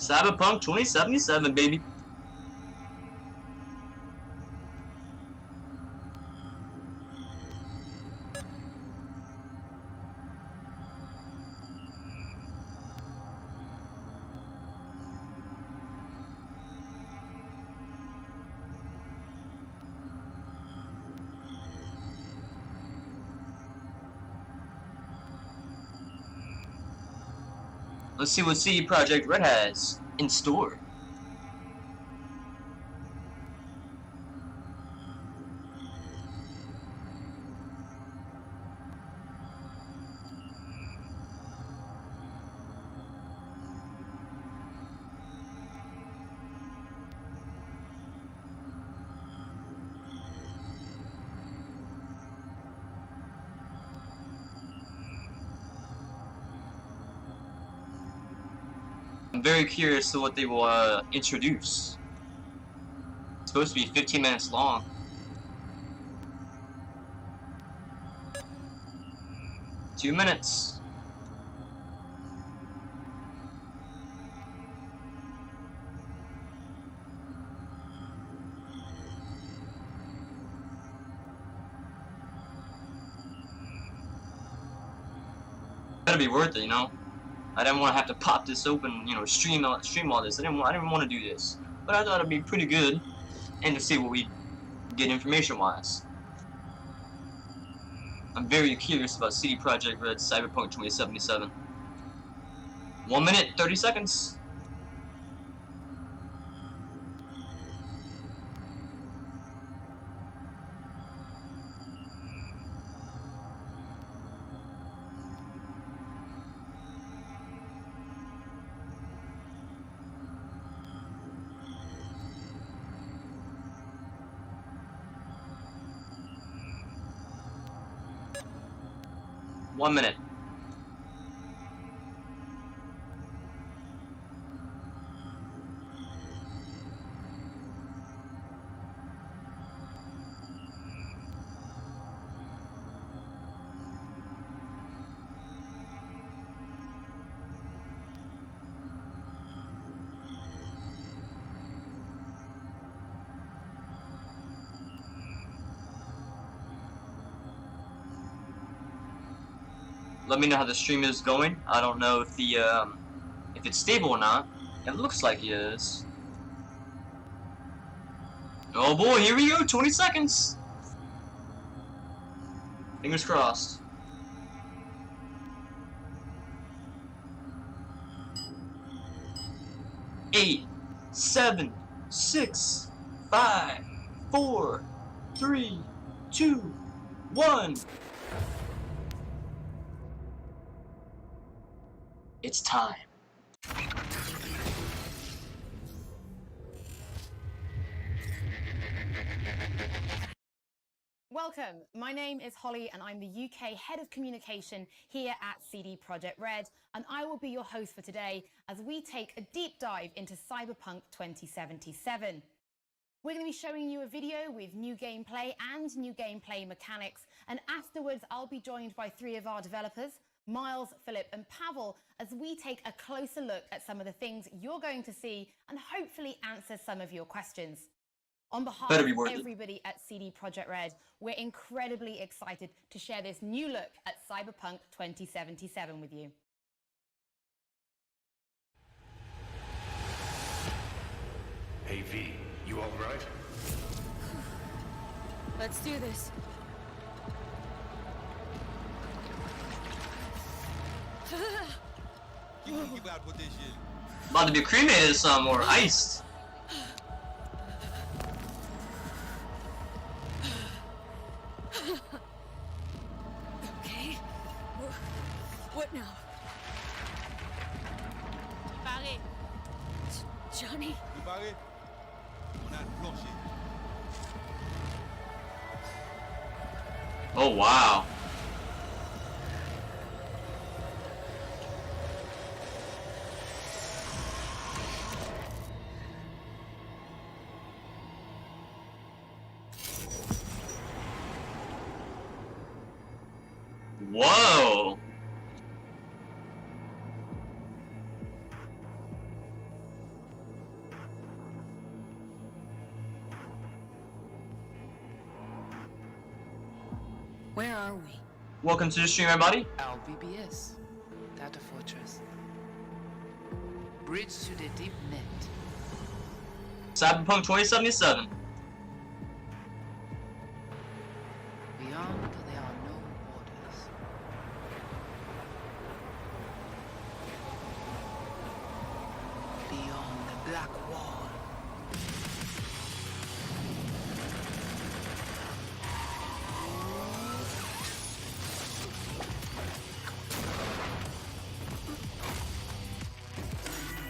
Cyberpunk 2077, baby. Let's see what CD Projekt Red has in store. I'm very curious to what they will introduce. It's supposed to be 15 minutes long. Two minutes. Better be worth it, you know. I didn't want to have to pop this open, you know, stream all this. I didn't want to do this, but I thought it'd be pretty good, and to see what we get information-wise. I'm very curious about CD Projekt Red Cyberpunk 2077. 1 minute 30 seconds. One minute. Let me know how the stream is going. I don't know if the if it's stable or not. It looks like it is. Oh boy, here we go. 20 seconds. Fingers crossed. Eight, 7, 6, 5, 4, 3, 2, 1. It's time. Welcome, my name is Holly and I'm the UK Head of Communication here at CD Projekt Red, and I will be your host for today as we take a deep dive into Cyberpunk 2077. We're going to be showing you a video with new gameplay and new gameplay mechanics, and afterwards I'll be joined by three of our developers, Miles, Philip and Pavel, as we take a closer look at some of the things you're going to see and hopefully answer some of your questions. On behalf of everybody at CD Projekt Red, we're incredibly excited to share this new look at Cyberpunk 2077 with you. Hey V, you all right? Let's do this. About to be cremated or something, or iced. Okay. What now? Barré. Johnny? Barré. On a planché. Oh wow. Whoa! are we? Welcome to the stream, everybody. LBBS, Data Fortress. Bridge to the deep net. Cyberpunk 2077. Beyond there are no borders. Beyond the black wall.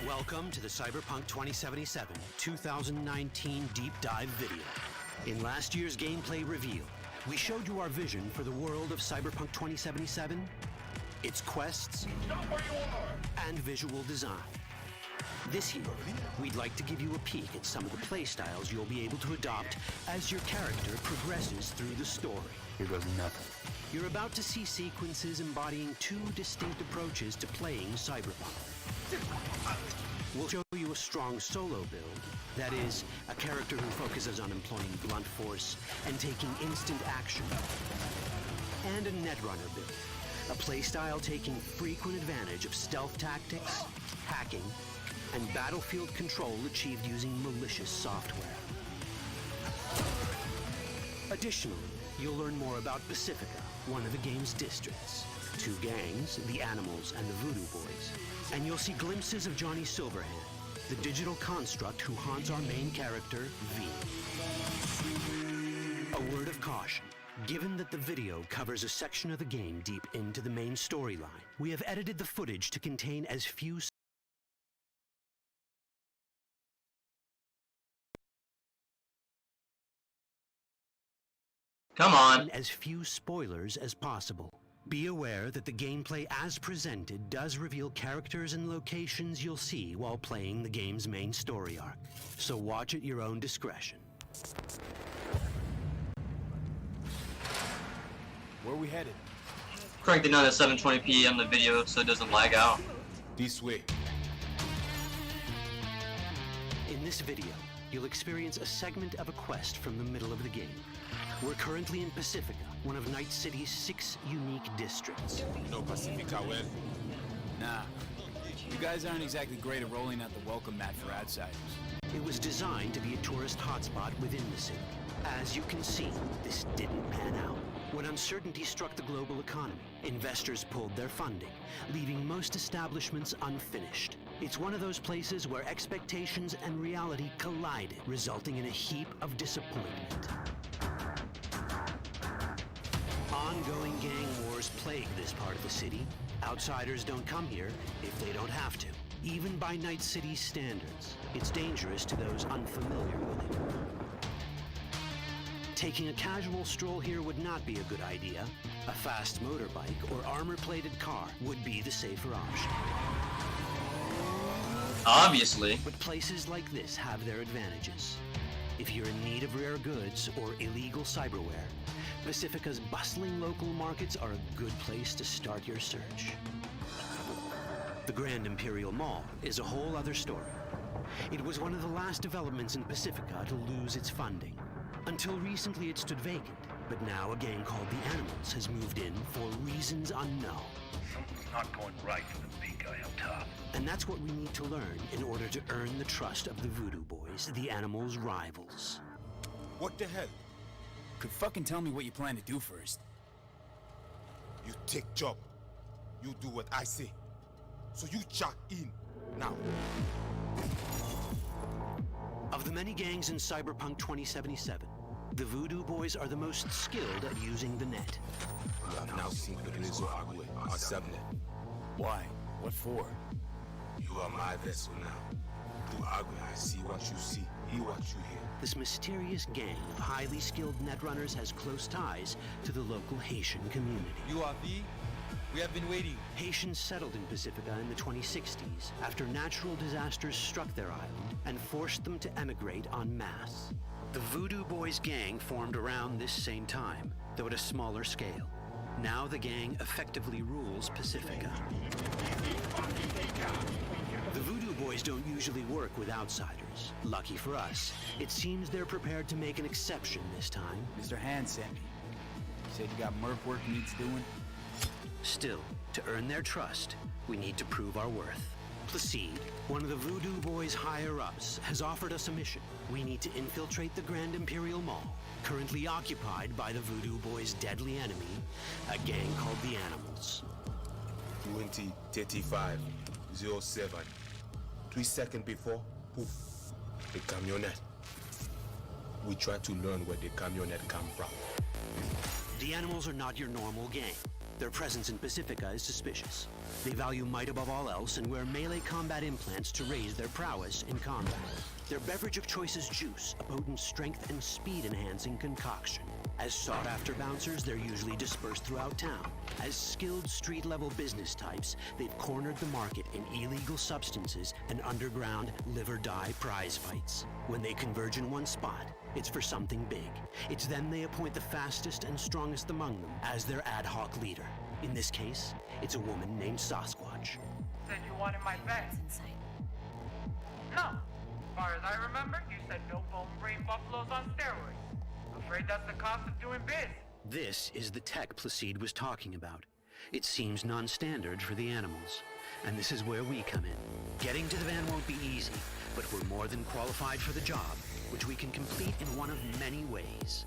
Welcome to the Cyberpunk 2077 2019 Deep Dive video. In last year's gameplay reveal, we showed you our vision for the world of Cyberpunk 2077, its quests, and visual design. This year, we'd like to give you a peek at some of the playstyles you'll be able to adopt as your character progresses through the story. Here goes nothing. You're about to see sequences embodying two distinct approaches to playing Cyberpunk. We'll show you a strong solo build, that is, a character who focuses on employing blunt force and taking instant action, and a netrunner build, a playstyle taking frequent advantage of stealth tactics, hacking, and battlefield control achieved using malicious software. Additionally, you'll learn more about Pacifica, one of the game's districts, two gangs, the Animals and the Voodoo Boys, and you'll see glimpses of Johnny Silverhand, the digital construct who haunts our main character, V. A word of caution. Given that the video covers a section of the game deep into the main storyline, we have edited the footage to contain as few Come on. as few spoilers as possible. Be aware that the gameplay as presented does reveal characters and locations you'll see while playing the game's main story arc, so watch at your own discretion. Where we headed? Cranked it down to 720p on the video so it doesn't lag out. This way. In this video, you'll experience a segment of a quest from the middle of the game. We're currently in Pacifica, one of Night City's 6 unique districts. You know Pacifica well? Nah. You guys aren't exactly great at rolling out the welcome mat for outsiders. It was designed to be a tourist hotspot within the city. As you can see, this didn't pan out. When uncertainty struck the global economy, investors pulled their funding, leaving most establishments unfinished. It's one of those places where expectations and reality collided, resulting in a heap of disappointment. Ongoing gang wars plague this part of the city. Outsiders don't come here if they don't have to. Even by Night City's standards, it's dangerous to those unfamiliar with it. Taking a casual stroll here would not be a good idea. A fast motorbike or armor-plated car would be the safer option. Obviously. But places like this have their advantages. If you're in need of rare goods or illegal cyberware, Pacifica's bustling local markets are a good place to start your search. The Grand Imperial Mall is a whole other story. It was one of the last developments in Pacifica to lose its funding. Until recently it stood vacant, but now a gang called the Animals has moved in for reasons unknown. Something's not going right for the big guy up top. And that's what we need to learn in order to earn the trust of the Voodoo Boys, the Animals' rivals. What the hell? Could fucking tell me what you plan to do first. You take job. You do what I say. So you jack in now. Of the many gangs in Cyberpunk 2077, the Voodoo Boys are the most skilled at using the net. You have now seen Pedrezo Agüe, our subnet. Why? What for? You are my vessel now. Through Agüe, I see what you see, hear what you hear. This mysterious gang of highly skilled netrunners has close ties to the local Haitian community. You are V? We have been waiting. Haitians settled in Pacifica in the 2060s after natural disasters struck their island and forced them to emigrate en masse. The Voodoo Boys gang formed around this same time, though at a smaller scale. Now the gang effectively rules Pacifica. The Voodoo Boys don't usually work with outsiders. Lucky for us, it seems they're prepared to make an exception this time. Mr. Hand sent me. said you got merc work needs doing? Still, to earn their trust, we need to prove our worth. Placide, one of the Voodoo Boys' higher-ups, has offered us a mission. We need to infiltrate the Grand Imperial Mall, currently occupied by the Voodoo Boys' deadly enemy, a gang called the Animals. 2035-07. 3 seconds before, poof, the camionette. We try to learn where the camionette come from. The Animals are not your normal gang. Their presence in Pacifica is suspicious. They value might above all else and wear melee combat implants to raise their prowess in combat. Their beverage of choice is juice, a potent strength and speed-enhancing concoction. As sought-after bouncers, they're usually dispersed throughout town. As skilled street-level business types, they've cornered the market in illegal substances and underground live-or-die prize fights. When they converge in one spot, it's for something big. It's then they appoint the fastest and strongest among them as their ad hoc leader. In this case, it's a woman named Sasquatch. Said you wanted my vet. Insane. No. As far as I remember, you said no bone brain buffaloes on steroids. Afraid that's the cost of doing biz. This is the tech Placide was talking about. It seems non-standard for the Animals. And this is where we come in. Getting to the van won't be easy, but we're more than qualified for the job, which we can complete in one of many ways.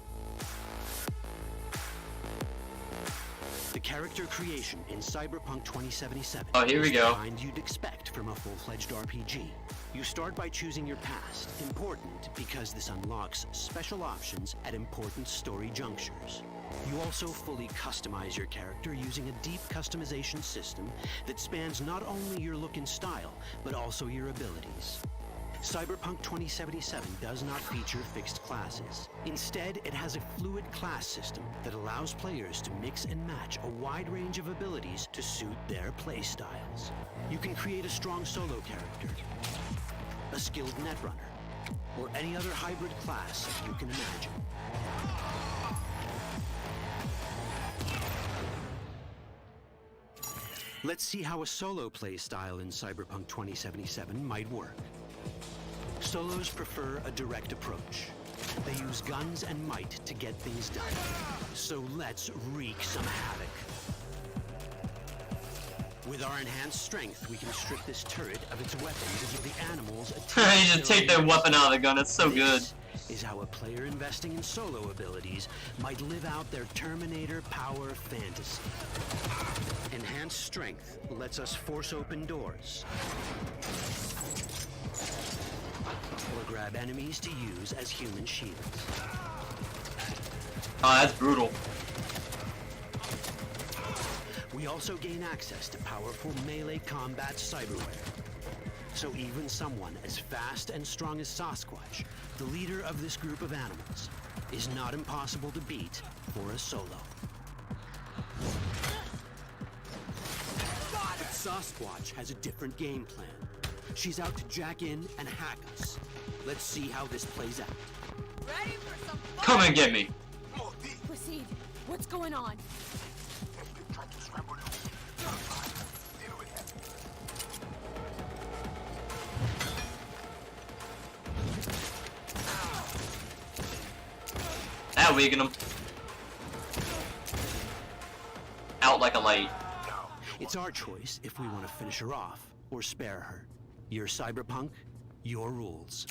The character creation in Cyberpunk 2077 Oh, here we is the go. kind you'd expect from a full-fledged RPG. You start by choosing your past, important because this unlocks special options at important story junctures. You also fully customize your character using a deep customization system that spans not only your look and style, but also your abilities. Cyberpunk 2077 does not feature fixed classes. Instead, it has a fluid class system that allows players to mix and match a wide range of abilities to suit their playstyles. You can create a strong solo character, a skilled netrunner, or any other hybrid class you can imagine. Let's see how a solo playstyle in Cyberpunk 2077 might work. Solos prefer a direct approach. They use guns and might to get things done. So let's wreak some havoc. With our enhanced strength, we can strip this turret of its weapons and give the Animals a You just take their weapon out of the gun, it's so good. This is how a player investing in solo abilities might live out their Terminator power fantasy. Enhanced strength lets us force open doors, or grab enemies to use as human shields. Oh, that's brutal. We also gain access to powerful melee combat cyberware. So even someone as fast and strong as Sasquatch, the leader of this group of animals, is not impossible to beat for a solo. But Sasquatch has a different game plan. She's out to jack in and hack us. Let's see how this plays out. Ready for some fun? Come and get me. Proceed. What's going on? That weakened him. Out like a light. It's our choice if we want to finish her off or spare her. You're Cyberpunk, your rules.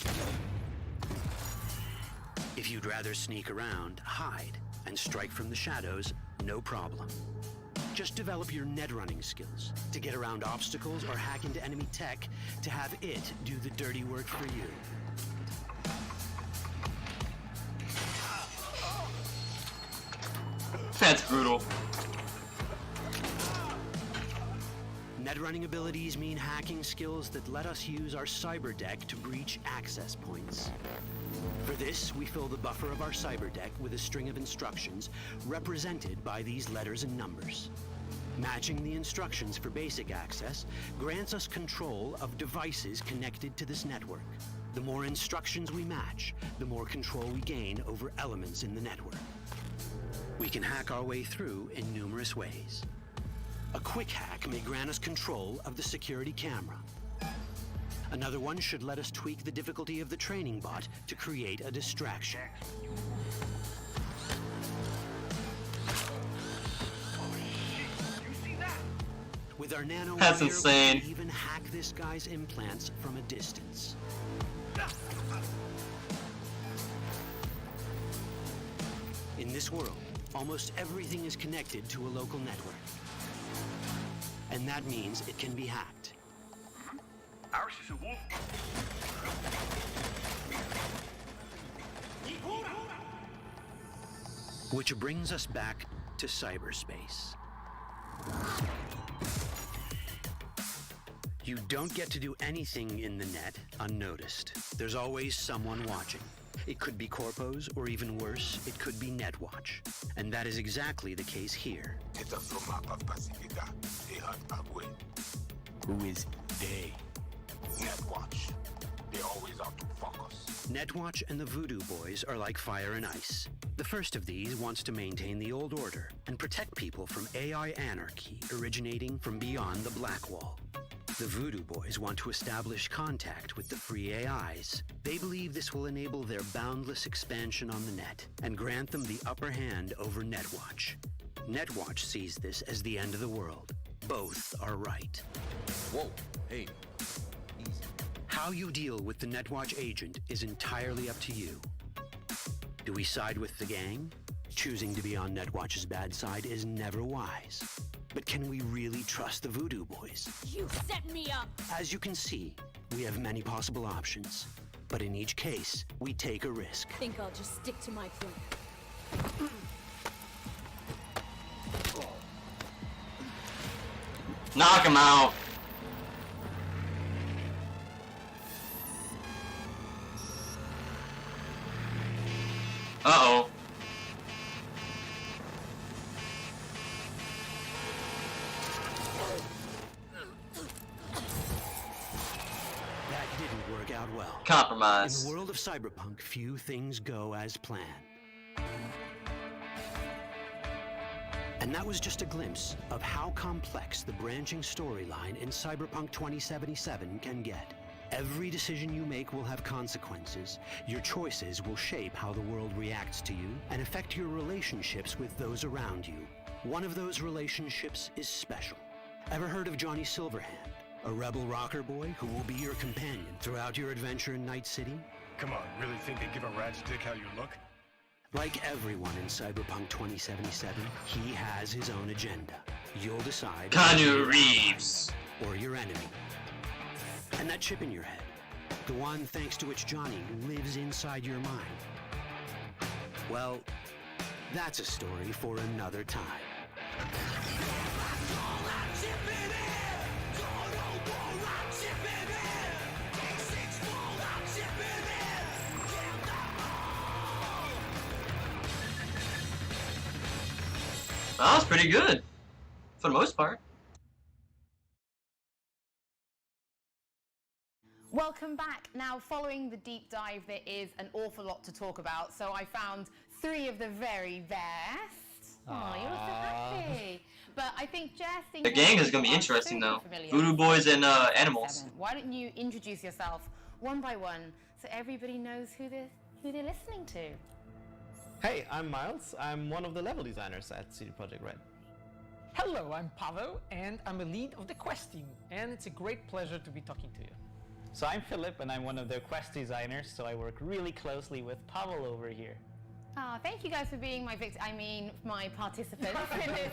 If you'd rather sneak around, hide, and strike from the shadows, no problem. Just develop your netrunning skills to get around obstacles or hack into enemy tech to have it do the dirty work for you. That's brutal. Netrunning abilities mean hacking skills that let us use our cyber deck to breach access points. For this, we fill the buffer of our cyber deck with a string of instructions represented by these letters and numbers. Matching the instructions for basic access grants us control of devices connected to this network. The more instructions we match, the more control we gain over elements in the network. We can hack our way through in numerous ways. A quick hack may grant us control of the security camera. Another one should let us tweak the difficulty of the training bot to create a distraction. With our nano That's wire, insane. we can even hack this guy's implants from a distance. In this world, almost everything is connected to a local network. And that means it can be hacked. Ours is a wolf. Which brings us back to cyberspace. You don't get to do anything in the net unnoticed. There's always someone watching. It could be corpos, or even worse, it could be Netwatch. And that is exactly the case here. It's from map of Pacifica. They hunt Agwe. Who is they? Netwatch. They always out to focus. Netwatch and the Voodoo Boys are like fire and ice. The first of these wants to maintain the old order and protect people from AI anarchy originating from beyond the Black Wall. The Voodoo Boys want to establish contact with the free AIs. They believe this will enable their boundless expansion on the net and grant them the upper hand over Netwatch. Netwatch sees this as the end of the world. Both are right. Whoa, hey, easy. How you deal with the Netwatch agent is entirely up to you. Do we side with the gang? Choosing to be on Netwatch's bad side is never wise. But can we really trust the Voodoo Boys? You set me up! As you can see, we have many possible options. But in each case, we take a risk. Think I'll just stick to my plan. Knock him out. Uh-oh. That didn't work out well. Compromise. In the world of Cyberpunk, few things go as planned. And that was just a glimpse of how complex the branching storyline in Cyberpunk 2077 can get. Every decision you make will have consequences. Your choices will shape how the world reacts to you and affect your relationships with those around you. One of those relationships is special. Ever heard of Johnny Silverhand? A rebel rocker boy who will be your companion throughout your adventure in Night City? Come on, really think they give a rat's dick how you look? Like everyone in Cyberpunk 2077, he has his own agenda. You'll decide... Keanu Reeves. ...or your enemy. And that chip in your head, the one thanks to which Johnny lives inside your mind. Well, that's a story for another time. That was pretty good, for the most part. Welcome back. Now, following the deep dive, there is an awful lot to talk about. So I found 3 of the very best. Oh, you're so happy. But I think Jess... The gang is going to be interesting, though. Voodoo Boys and Animals. Why don't you introduce yourself one by one so everybody knows who they're listening to? Hey, I'm Miles. I'm one of the level designers at CD Projekt Red. Hello, I'm Pavel, and I'm a lead of the Quest team, and it's a great pleasure to be talking to you. So I'm Philip, and I'm one of the Quest designers, so I work really closely with Pavel over here. Thank you guys for being my participants in this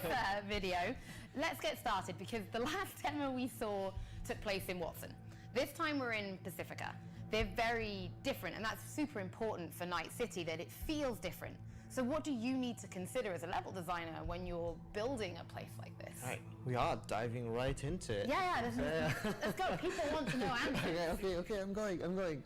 video. Let's get started, because the last demo we saw took place in Watson. This time we're in Pacifica. They're very different, and that's super important for Night City, that it feels different. So what do you need to consider as a level designer when you're building a place like this? All right, we are diving right into it. Yeah, let's go. People want to know answers. Okay, I'm going.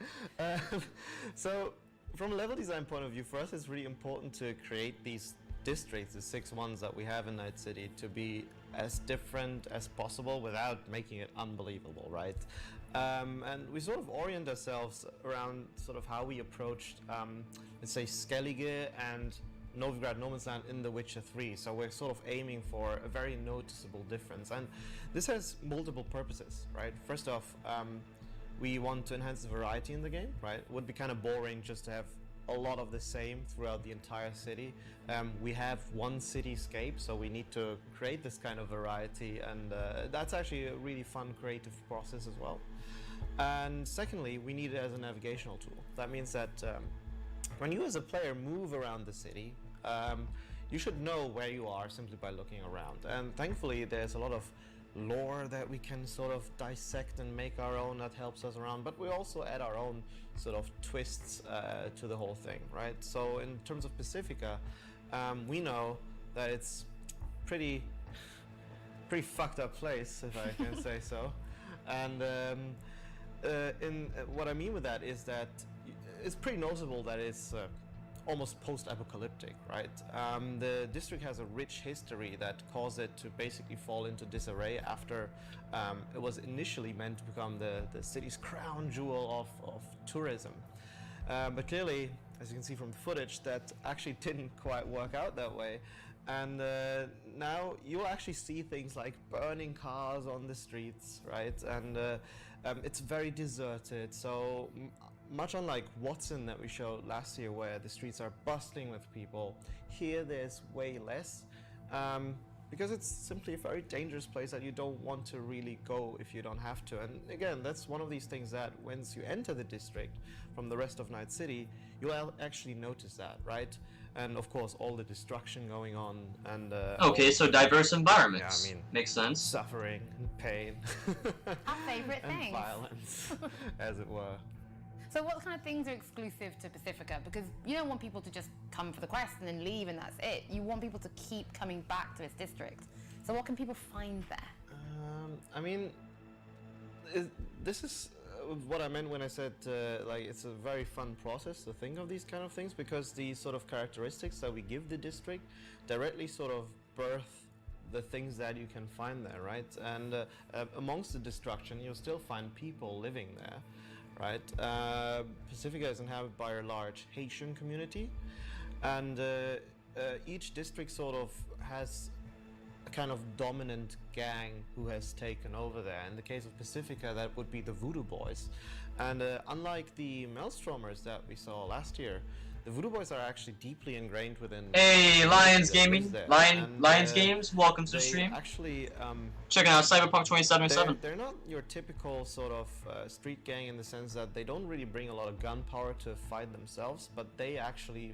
So, from a level design point of view, for us it's really important to create these districts, the 6 ones that we have in Night City, to be as different as possible without making it unbelievable, right? And we sort of orient ourselves around sort of how we approached, let's say, Skellige and Novigrad No Man's Land in The Witcher 3. So we're sort of aiming for a very noticeable difference. And this has multiple purposes, right? First off, we want to enhance the variety in the game, right? It would be kind of boring just to have a lot of the same throughout the entire city. We have one cityscape, so we need to create this kind of variety, and that's actually a really fun creative process as well. And secondly, we need it as a navigational tool. That means that when you as a player move around the city, you should know where you are simply by looking around. And thankfully there's a lot of lore that we can sort of dissect and make our own that helps us around, but we also add our own sort of twists to the whole thing, right? So in terms of Pacifica, we know that it's pretty fucked up place, if I can say so. And what I mean with that is that it's pretty noticeable that it's almost post-apocalyptic, right? The district has a rich history that caused it to basically fall into disarray after it was initially meant to become the city's crown jewel of tourism. But clearly, as you can see from the footage, that actually didn't quite work out that way. And now you'll actually see things like burning cars on the streets, right? And it's very deserted, so much unlike Watson that we showed last year, where the streets are bustling with people, here there's way less, because it's simply a very dangerous place that you don't want to really go if you don't have to. And again, that's one of these things that once you enter the district from the rest of Night City, you'll actually notice that, right? And of course, all the destruction going on, and okay, so diverse environments. Yeah, I mean, makes sense. Suffering and pain, Our favourite and thing. violence, as it were. So what kind of things are exclusive to Pacifica? Because you don't want people to just come for the quest and then leave and that's it. You want people to keep coming back to this district. So what can people find there? I mean, this is what I meant when I said like it's a very fun process to think of these kind of things, because these sort of characteristics that we give the district directly sort of birth the things that you can find there, right? And amongst the destruction, you'll still find people living there, right? Pacifica is inhabited by a large Haitian community, and each district sort of has a kind of dominant gang who has taken over there. In the case of Pacifica, that would be the Voodoo Boys. And unlike the Maelstromers that we saw last year, the Voodoo Boys are actually deeply ingrained within... Hey, Lions Gaming, Lions Games, welcome to the stream. Actually, checking out Cyberpunk 2077. They're not your typical sort of street gang in the sense that they don't really bring a lot of gunpowder to fight themselves, but they actually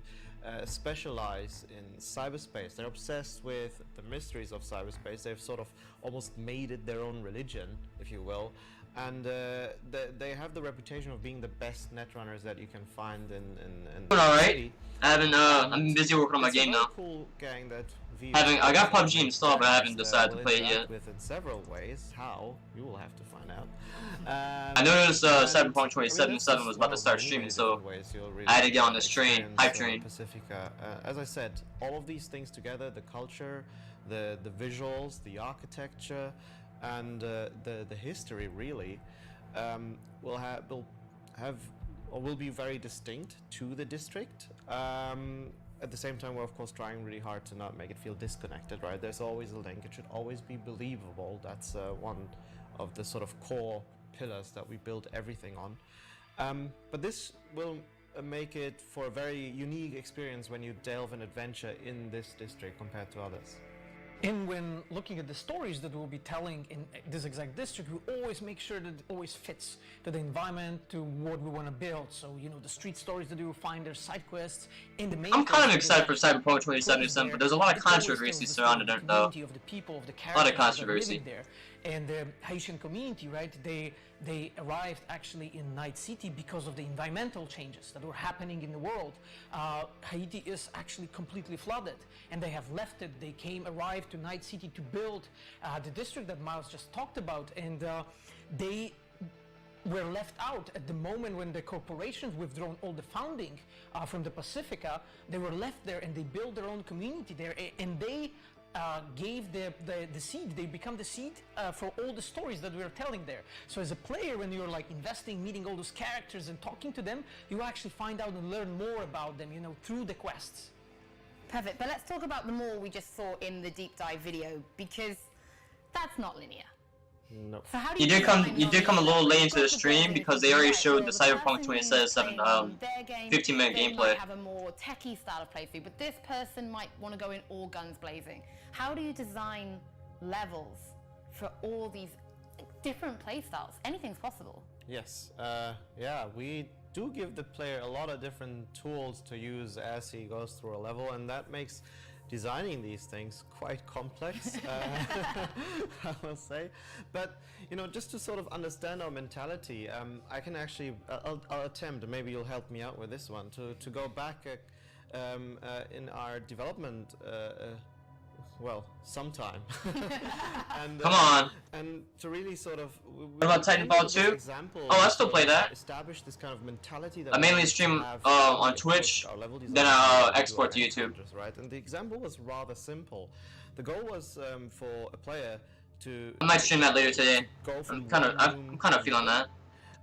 specialize in cyberspace. They're obsessed with the mysteries of cyberspace. They've sort of almost made it their own religion, if you will. And they have the reputation of being the best netrunners that you can find in all right. I'm busy working on my game now. Cool gang that I got PUBG installed, but I haven't decided to play it yet. With in several ways. How? You will have to find out. I noticed Cyberpunk 2077 was about to start streaming, so I had to get on this train, hype train. Pacifica. As I said, all of these things together, the culture, the visuals, the architecture, and the history really will be very distinct to the district. At the same time, we're of course trying really hard to not make it feel disconnected, right? There's always a link. It should always be believable. That's one of the sort of core pillars that we build everything on. But this will make it for a very unique experience when you delve in adventure in this district compared to others. And when looking at the stories that we'll be telling in this exact district, we always make sure that it always fits to the environment, to what we want to build. So, you know, the street stories that you will find, their side quests, in the main... I'm kind of excited for Cyberpunk 2077, but there's a lot of controversy surrounding it, though. Of the people, of the a lot of controversy. There. And the Haitian community, right, they arrived actually in Night City because of the environmental changes that were happening in the world. Haiti is actually completely flooded, and they have left it. They arrived to Night City to build the district that Miles just talked about, and they were left out at the moment when the corporations withdrawn all the funding from the Pacifica. They were left there, and they built their own community there, and they gave the seed. They become the seed for all the stories that we're telling there. So as a player, when you're like investing, meeting all those characters and talking to them, you actually find out and learn more about them, you know, through the quests. Perfect, but let's talk about the mall we just saw in the deep dive video, because that's not linear. No. So how do You did come a little late into the stream building because if they you already like, showed where the person Cyberpunk who's 2077 playing on their game, 15-minute they gameplay. might have a more techie style of playthrough, but this person might want to go in all guns blazing. How do you design levels for all these different playstyles? Anything's possible. Yes, yeah, we do give the player a lot of different tools to use as he goes through a level, and that makes designing these things quite complex, I must say. But, you know, just to sort of understand our mentality, I can actually, I'll attempt, maybe you'll help me out with this one, to go back in our development well, sometime. And, Come on. And to really sort of... What about Titanfall 2? Oh, I still play that. Establish this kind of mentality that I mainly stream on Twitch, then I export to YouTube. Right? And the example was rather simple. The goal was for a player to... I might stream that later today. I'm kind of feeling that.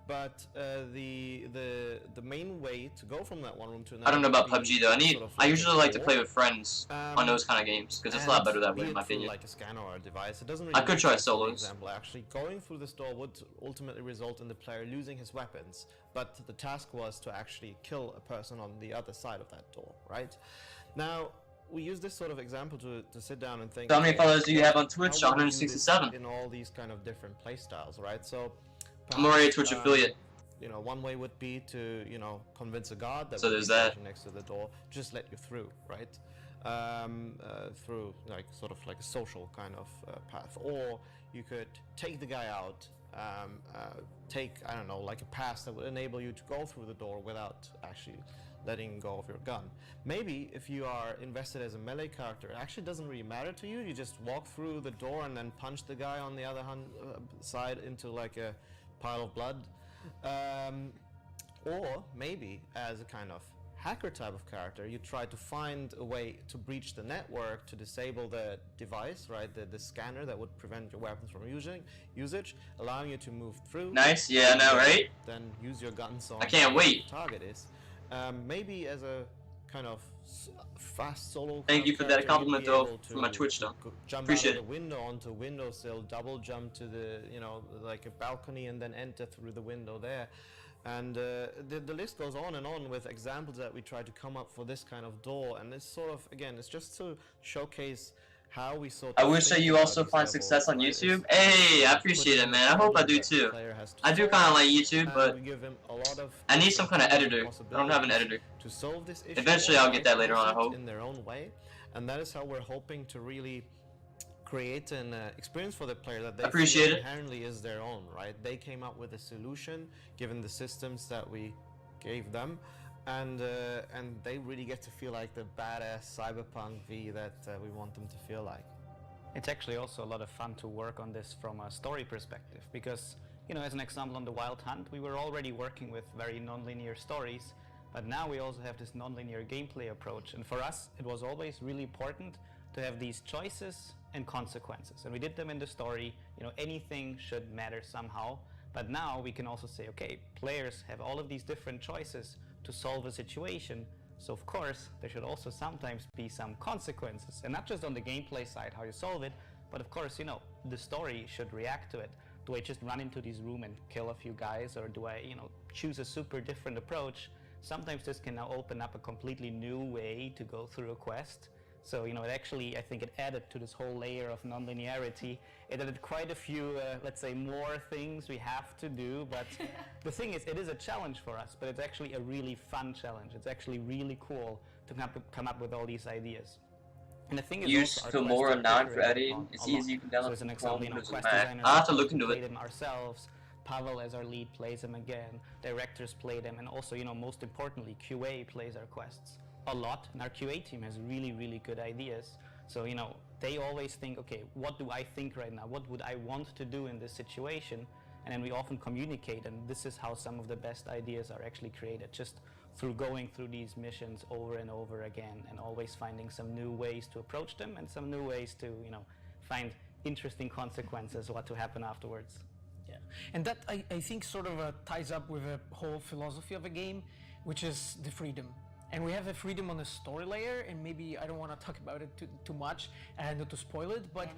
But the main way to go from that one room to another... I don't know about PUBG though. I usually like to play with friends on those kind of games because it's a lot better that way in my opinion. Like a scanner or a device, it doesn't really I could try for solos. example, actually going through this door would ultimately result in the player losing his weapons, but the task was to actually kill a person on the other side of that door, right? Now, we use this sort of example to sit down and think... So how many followers do you have on Twitch? 167. In all these kind of different play styles, right? So I'm already a Twitch affiliate. You know, one way would be to, you know, convince a guard that so there's that next to the door, just let you through, right? Through like sort of like a social kind of path, or you could take the guy out, take, I don't know, like a pass that would enable you to go through the door without actually letting go of your gun. Maybe if you are invested as a melee character, it actually doesn't really matter to you. You just walk through the door and then punch the guy on the other side into like a pile of blood. Or maybe as a kind of hacker type of character, you try to find a way to breach the network to disable the device, right? The scanner that would prevent your weapons from usage, allowing you to move through. Nice, yeah, I know, right? Then use your guns on I can't wait. The target is. Maybe as a kind of fast solo. Thank you for that compliment though, from my Twitch though. Jump Appreciate out it. of the window onto a windowsill, double jump to the, you know, like a balcony, and then enter through the window there. And the list goes on and on with examples that we try to come up for this kind of door. And it's sort of, again, it's just to showcase how we sort of... I wish that you also find success on YouTube. Hey, I appreciate it, man. I hope I do too. I do kind of like YouTube, but I need some kind of editor. I don't have an editor. To solve this issue, eventually I'll get that later on, I hope. In their own way. And that is how we're hoping to really create an experience for the player that they feel inherently is their own, right? They came up with a solution given the systems that we gave them, and they really get to feel like the badass Cyberpunk V that we want them to feel like. It's actually also a lot of fun to work on this from a story perspective, because, you know, as an example on the Wild Hunt, we were already working with very non-linear stories, but now we also have this non-linear gameplay approach, and for us it was always really important to have these choices and consequences, and we did them in the story. You know, anything should matter somehow, but now we can also say, okay, players have all of these different choices to solve a situation, so of course there should also sometimes be some consequences, and not just on the gameplay side how you solve it, but of course, you know, the story should react to it. Do I just run into this room and kill a few guys, or do I, you know, choose a super different approach? Sometimes this can now open up a completely new way to go through a quest. So, you know, it actually, I think it added to this whole layer of non-linearity. It added quite a few, let's say, more things we have to do, but the thing is, it is a challenge for us, but it's actually a really fun challenge. It's actually really cool to come up with all these ideas. And the thing is, use Filmora 9 for editing. It's easy, you can download as an example, you know, quest designers I'll have to look into play it. them ourselves. Pavel as our lead plays them again. Directors play them, and also, you know, most importantly, QA plays our quests a lot, and our QA team has really, really good ideas. So, you know, they always think, okay, what do I think right now? What would I want to do in this situation? And then we often communicate, and this is how some of the best ideas are actually created, just through going through these missions over and over again, and always finding some new ways to approach them, and some new ways to, you know, find interesting consequences, what to happen afterwards. Yeah, and that I think sort of ties up with a whole philosophy of a game, which is the freedom. and we have a freedom on the story layer, and maybe I don't want to talk about it too much and not to spoil it, but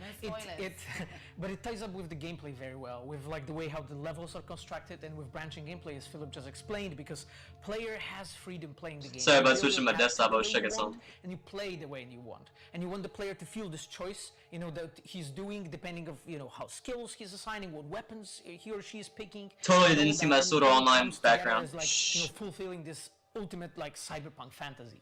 but it ties up with the gameplay very well, with like the way how the levels are constructed and with branching gameplay, as Philip just explained, because player has freedom playing the game. Sorry about switching my desktop, I was checking something. And you play the way you want, and you want the player to feel this choice, you know, that he's doing depending of, you know, how skills he's assigning, what weapons he or she is picking. Totally didn't see my Sword Art Online background. As, like, you know, fulfilling this ultimate like cyberpunk fantasy.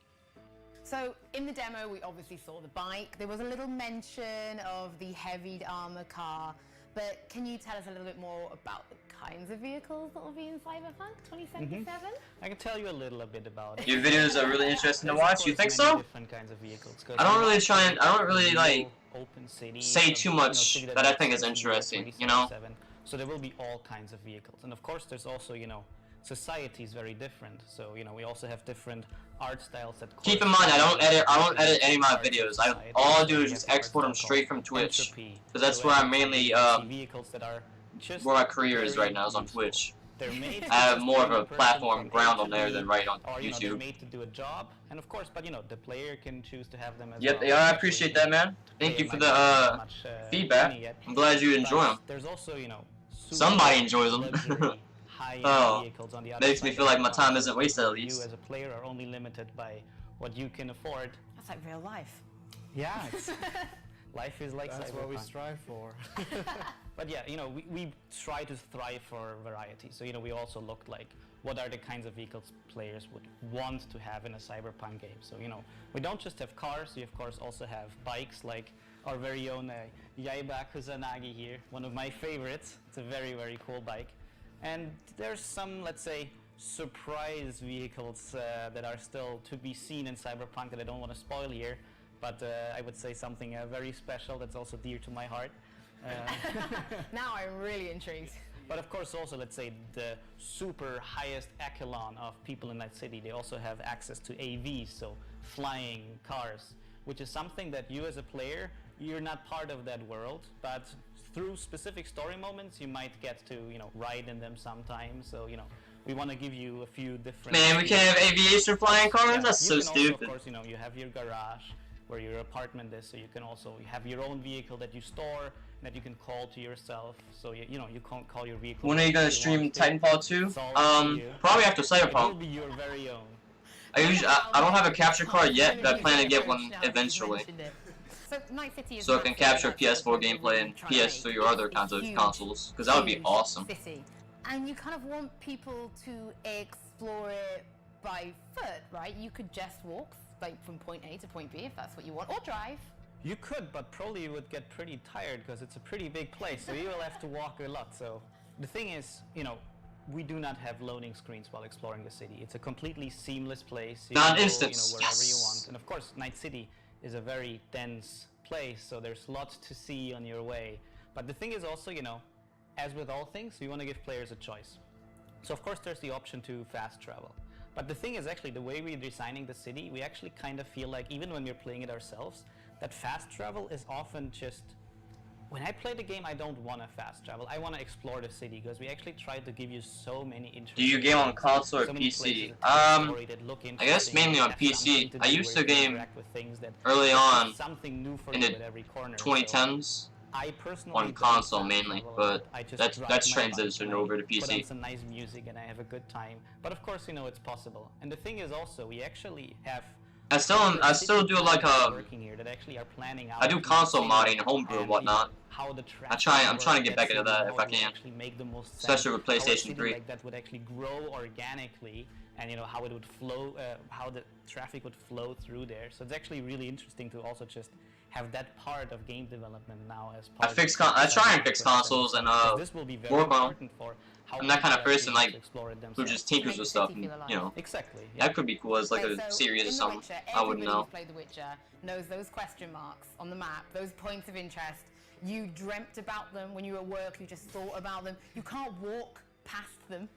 So in the demo, we obviously saw the bike. There was a little mention of the heavy armor car, but can you tell us a little bit more about the kinds of vehicles that will be in Cyberpunk 2077? I can tell you a little bit about it. Your videos are really interesting to watch. You think so? Different kinds of vehicles. I don't really like say too much that I think is interesting, you know? So there will be all kinds of vehicles, and of course there's also, you know, society is very different. So, you know, we also have different art styles that keep in mind, I don't edit any of my videos. All I do is just export them straight from Twitch, because that's where I'm mainly where my career is right now, is on Twitch. I have more of a platform ground on there than right on YouTube. They're made to do a job, and of course, but you know, the player can choose to have them as Yep, well. yeah, I appreciate that, man. Thank you for the feedback. I'm glad you enjoy them. There's also, you know, somebody enjoys them. Oh, makes me feel like my time isn't wasted at least. You as a player are only limited by what you can afford. That's like real life. Yeah, life is like that's Cyberpunk. what we strive for. But yeah, you know, we try to thrive for variety. So, you know, we also looked like, what are the kinds of vehicles players would want to have in a Cyberpunk game? So, you know, we don't just have cars, we of course also have bikes, like our very own Yaiba Kusanagi here, one of my favorites. It's a very, very cool bike. And there's some, let's say, surprise vehicles that are still to be seen in Cyberpunk that I don't want to spoil here, but I would say something very special that's also dear to my heart. Now I'm really intrigued. But of course also, let's say, the super highest echelon of people in Night City, they also have access to AVs, so flying cars, which is something that you as a player, you're not part of that world, but through specific story moments, you might get to, you know, ride in them sometimes. So, you know, we want to give you a few different... Man, we can't have aviation flying cars? That's so stupid. Also, of course, you know, you have your garage where your apartment is, so you can also have your own vehicle that you store, that you can call to yourself. So, you know, you can't call your vehicle... When are you going to stream Titanfall 2? Probably after Cyberpunk. It will be your very own. I don't have a capture card yet, but I plan to get one eventually. So Night City is so I can capture PS4 gameplay and PS3 or other kinds of consoles, because that would be awesome. City. And you kind of want people to explore it by foot, right? You could just walk, like, from point A to point B if that's what you want, or drive. You could, but probably you would get pretty tired because it's a pretty big place, so you will have to walk a lot. So the thing is, you know, we do not have loading screens while exploring the city. It's a completely seamless place. You can go, you know, wherever you want. And of course, Night City is a very dense place, so there's lots to see on your way. But the thing is also, you know, as with all things, we want to give players a choice. So of course there's the option to fast travel. But the thing is, actually, the way we're designing the city, we actually kind of feel like, even when we're playing it ourselves, that fast travel is often just... When I play the game, I don't want to fast travel. I want to explore the city, because we actually try to give you so many interesting... Do you game on console or PC? I guess mainly on PC. I used to game early on in the 2010s on console mainly, but that's transitioned over to PC. Put on some nice music and I have a good time. But of course, you know, it's possible. And the thing is also, we actually have... I still do like I do console modding, homebrew and whatnot. I'm trying to get back into that if I can, especially with PlayStation 3. Like that would actually grow organically, and you know how it would flow, how the traffic would flow through there. So it's actually really interesting to also just have that part of game development now as part. I try and fix consoles and work on them. I'm that kind of person like who just tinkers with stuff, and, you know. Exactly. Yeah. That could be cool as like a series or something. I wouldn't know. Who's played The Witcher knows those question marks on the map, those points of interest. You dreamt about them when you were at work. You just thought about them. You can't walk past them.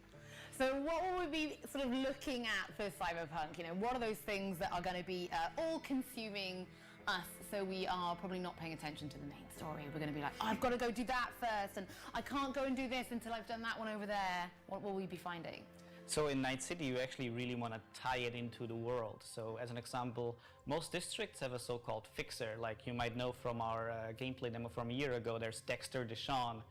So what will we be sort of looking at for Cyberpunk? You know, what are those things that are going to be all-consuming us, so we are probably not paying attention to the main story? We're going to be like, oh, I've got to go do that first, and I can't go and do this until I've done that one over there. What will we be finding? So in Night City, you actually really want to tie it into the world. So as an example, most districts have a so-called fixer. Like you might know from our gameplay demo from a year ago, there's Dexter Deshawn.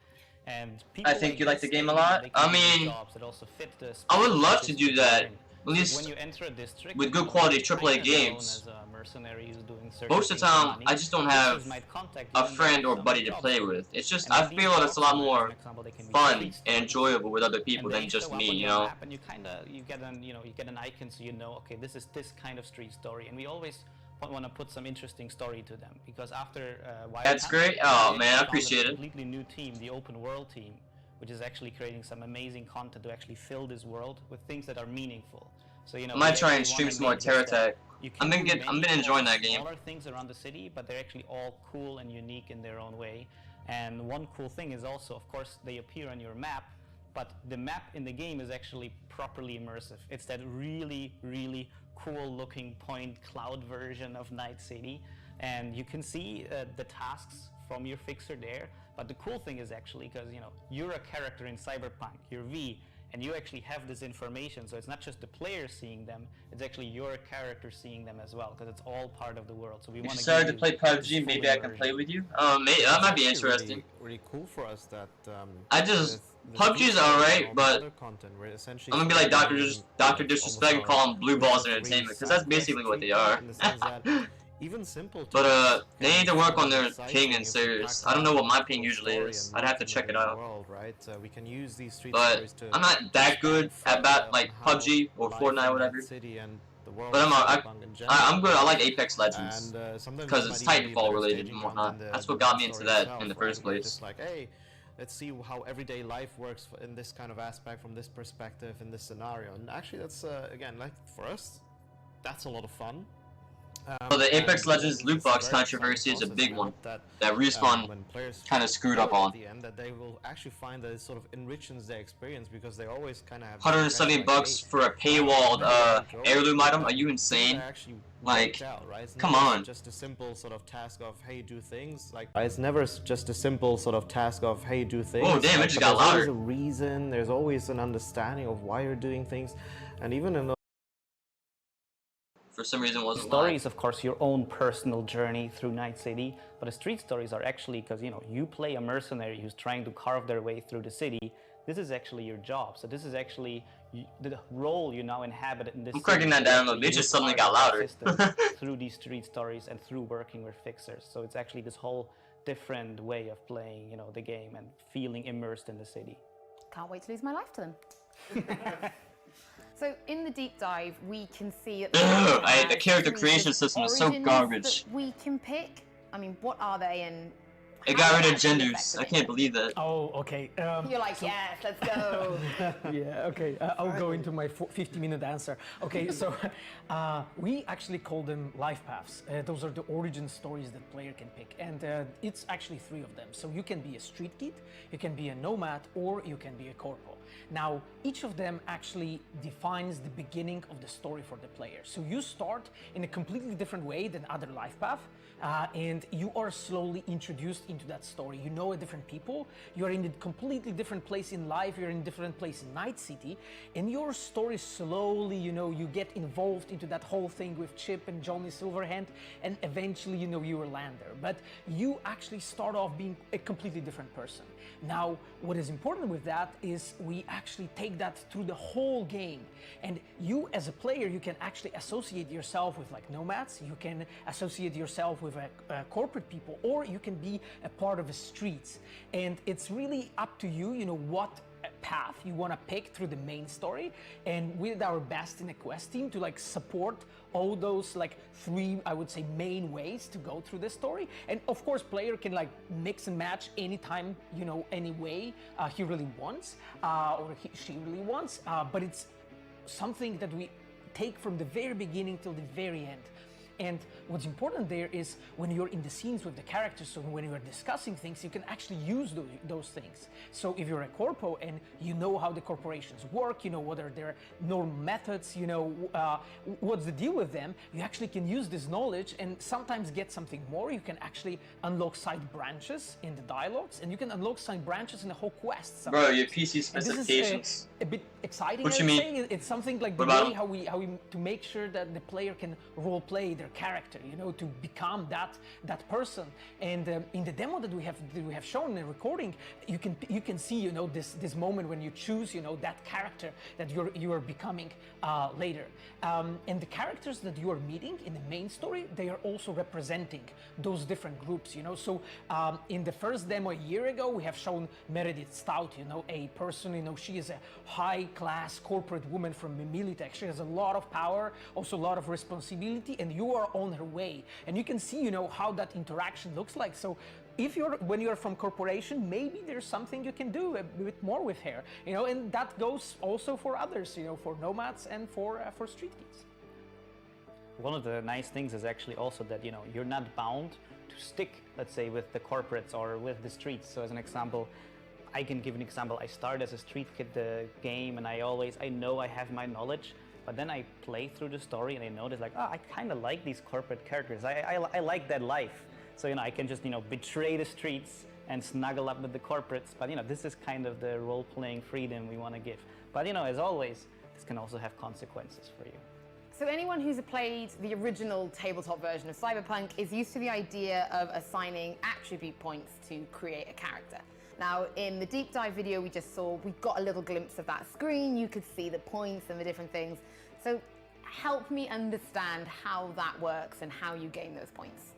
And people I think you like the game a lot. They I can do mean, jobs that also fit the I would love to district do they're that. in. At So least when you enter a district, with good you quality kind AAA of games. as a mercenary who's doing certain Most of the things for time, money. I just don't Fixers have might contact a you and friend they or have buddy some to jobs play for you. with. It's just, And I then these feel that it's a lot jobs, as more an example, they can be fun street and stories. enjoyable with other people And than they just show up me, on you your know? map and you get an icon, so you know, okay, this is this kind of street story. And we always want to put some interesting story to them, because after Wild That's Hunt, great. we Oh actually man, I founded appreciate a it. completely new team, the open world team, which is actually creating some amazing content to actually fill this world with things that are meaningful. So you know, I might we try and actually stream wanna some more make this that Terratech. you I've can been do I've many been enjoying small- that game. smaller things around the city, but they're actually all cool and unique in their own way. And one cool thing is also, of course, they appear on your map, but the map in the game is actually properly immersive. It's that really, really cool looking point cloud version of Night City. And you can see the tasks from your fixer there. But the cool thing is actually, because you know, you're a character in Cyberpunk, you're V, and you actually have this information, so it's not just the player seeing them, it's actually your character seeing them as well, because it's all part of the world. So we If you want to decided to play PUBG, maybe I can play with you. That might be interesting. Really cool for us that. I just PUBG's alright, but I'm gonna be like Dr. Disrespect and call them Blue Balls Entertainment, because that's basically what they are. Even simple. But they need to work on their ping and serious. I don't know what my ping usually is. I'd have to check it out. We can use these street But I'm not that good at like PUBG or Fortnite or whatever. But I'm good. I like Apex Legends because it's Titanfall related and whatnot. That's what got me into that in the first place. Like, hey, let's see how everyday life works in this kind of aspect, from this perspective, in this scenario. And actually, that's again, like for us, that's a lot of fun. So the Apex Legends loot box controversy is a big one that Respawn kind of screwed up on. At the end, that they will actually find that it sort of enriches their experience, because they always kind of have 170 bucks for a paywalled heirloom item? Are you insane? Like, come on. Just a simple sort of task of, hey, do things. Like, it's never just a simple sort of task of, hey, do things. Oh damn! It just got louder. louder. There's always a reason. There's always an understanding of why you're doing things, and even in for some reason wasn't story live. is of course your own personal journey through Night City, but the street stories are actually, because you know, you play a mercenary who's trying to carve their way through the city. This is actually your job, so this is actually the role you now inhabit in this. I'm cracking that down a little bit. It just suddenly got louder. Through these street stories and through working with fixers, so it's actually this whole different way of playing, you know, the game and feeling immersed in the city. Can't wait to lose my life to them. So in the deep dive, we can see that the character creation system is so garbage. We can pick. I mean, what are they, and it got rid of genders. I can't believe that. Oh, okay. You're like, yes, let's go. Yeah, okay. I'll go into my 50-minute answer. Okay, so we actually call them life paths. Those are the origin stories that player can pick, and it's actually 3 of them. So you can be a street kid, you can be a nomad, or you can be a corpo. Now, each of them actually defines the beginning of the story for the player. So you start in a completely different way than other life paths, and you are slowly introduced into that story. You know a different people, you're in a completely different place in life, you're in a different place in Night City, and your story slowly, you know, you get involved into that whole thing with Chip and Johnny Silverhand, and eventually, you know, you will land there. But you actually start off being a completely different person. Now, what is important with that is we actually take that through the whole game. And you as a player, you can actually associate yourself with like nomads, you can associate yourself with corporate people, or you can be a part of the streets. And it's really up to you, you know, what path you want to pick through the main story, and we did our best in the quest team to like support all those like 3, I would say, main ways to go through this story. And of course player can like mix and match anytime, you know, any way he really wants, or she really wants, but it's something that we take from the very beginning till the very end. And what's important there is when you're in the scenes with the characters, so when you're discussing things, you can actually use those things. So if you're a corpo and you know how the corporations work, you know what are their normal methods, you know what's the deal with them, you actually can use this knowledge and sometimes get something more. You can actually unlock side branches in the dialogues, and you can unlock side branches in the whole quest. Bro, your PC specifications. A bit exciting. What I you would mean? say it's something like the What about way how we to make sure that the player can role play their character, you know, to become that person. And in the demo that we have shown in the recording, you can see, you know, this moment when you choose, you know, that character that you are becoming later. And the characters that you are meeting in the main story, they are also representing those different groups, you know. So in the first demo a year ago, we have shown Meredith Stout, you know, a person, you know, she is a high-class corporate woman from Militech. She has a lot of power, also a lot of responsibility, and you are on her way. And you can see, you know, how that interaction looks like. So when you're from corporation, maybe there's something you can do a bit more with her, you know, and that goes also for others, you know, for nomads and for street kids. One of the nice things is actually also that, you know, you're not bound to stick, let's say, with the corporates or with the streets. So as an example, I can give an example. I started as a street kid the game, and I know I have my knowledge, but then I play through the story and I notice like, oh, I kind of like these corporate characters. I like that life. So, you know, I can just, you know, betray the streets and snuggle up with the corporates. But, you know, this is kind of the role-playing freedom we want to give. But, you know, as always, this can also have consequences for you. So anyone who's played the original tabletop version of Cyberpunk is used to the idea of assigning attribute points to create a character. Now, in the deep dive video we just saw, we got a little glimpse of that screen. You could see the points and the different things. So help me understand how that works and how you gain those points.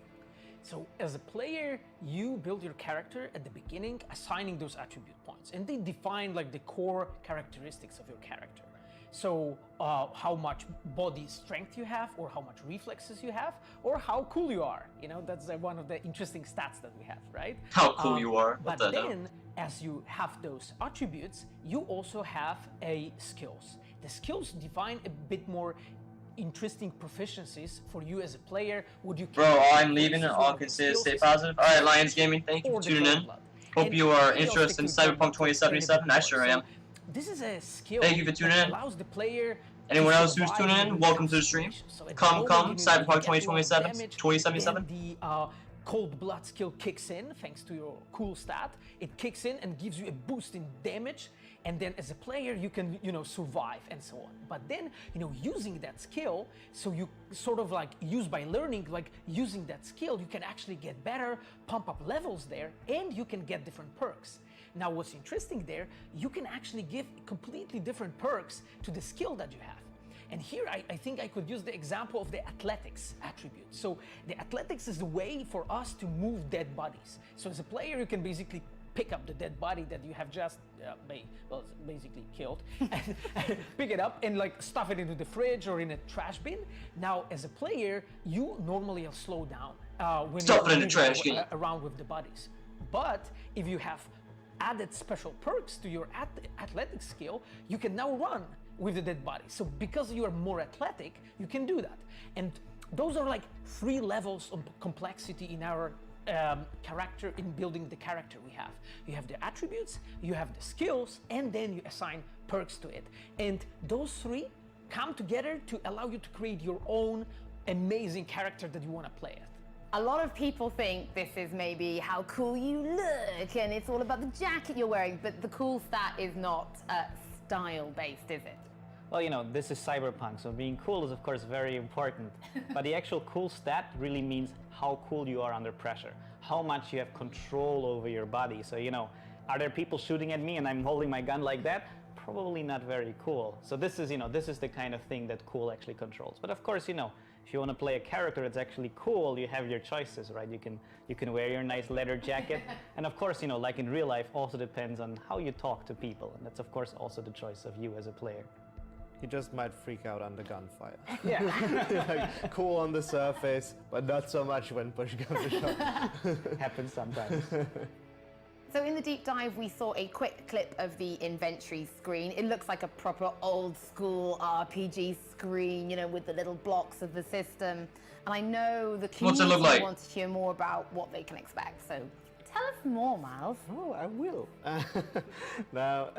So as a player, you build your character at the beginning, assigning those attribute points, and they define like the core characteristics of your character. So how much body strength you have, or how much reflexes you have, or how cool you are. You know, that's one of the interesting stats that we have, right? How cool you are. But then, as you have those attributes, you also have skills. The skills define a bit more interesting proficiencies for you as a player. Bro, I'm leaving. All I can say is stay positive. Alright, Lions Gaming, thank you for tuning in. Hope you are interested in Cyberpunk 2077. I sure am. This is a skill. Thank you for tuning in. Allows the player. Anyone else who's tuning in, welcome to the stream. Come, Cyberpunk 2077. The cold blood skill kicks in thanks to your cool stat. It kicks in and gives you a boost in damage, and then as a player you can, you know, survive and so on. But then, you know, using that skill, so you sort of like use by learning, like using that skill, you can actually get better, pump up levels there, and you can get different perks. Now, what's interesting there, you can actually give completely different perks to the skill that you have. And here I think I could use the example of the athletics attribute. So the athletics is the way for us to move dead bodies. So as a player, you can basically pick up the dead body that you have just basically killed, and pick it up and like stuff it into the fridge or in a trash bin. Now, as a player, you normally slow down when you're around with the bodies. But if you have added special perks to your athletic skill, you can now run with the dead body. So because you are more athletic, you can do that. And those are like 3 levels of complexity in our character, in building the character we have. You have the attributes, you have the skills, and then you assign perks to it. And those 3 come together to allow you to create your own amazing character that you want to play at. A lot of people think this is maybe how cool you look and it's all about the jacket you're wearing, but the cool stat is not style-based, is it? Well, you know, this is Cyberpunk, so being cool is of course very important. But the actual cool stat really means how cool you are under pressure, how much you have control over your body. So, you know, are there people shooting at me and I'm holding my gun like that? Probably not very cool. So this is, you know, this is the kind of thing that cool actually controls. But of course, you know, if you want to play a character that's actually cool, you have your choices, right? You can wear your nice leather jacket. And of course, you know, like in real life, also depends on how you talk to people. And that's of course also the choice of you as a player. He just might freak out under gunfire. Yeah. Like, cool on the surface, but not so much when push comes to shove. Happens sometimes. So in the deep dive, we saw a quick clip of the inventory screen. It looks like a proper old school RPG screen, you know, with the little blocks of the system. And I know the community wants to hear more about what they can expect. So tell us more, Miles. Oh, I will. Now,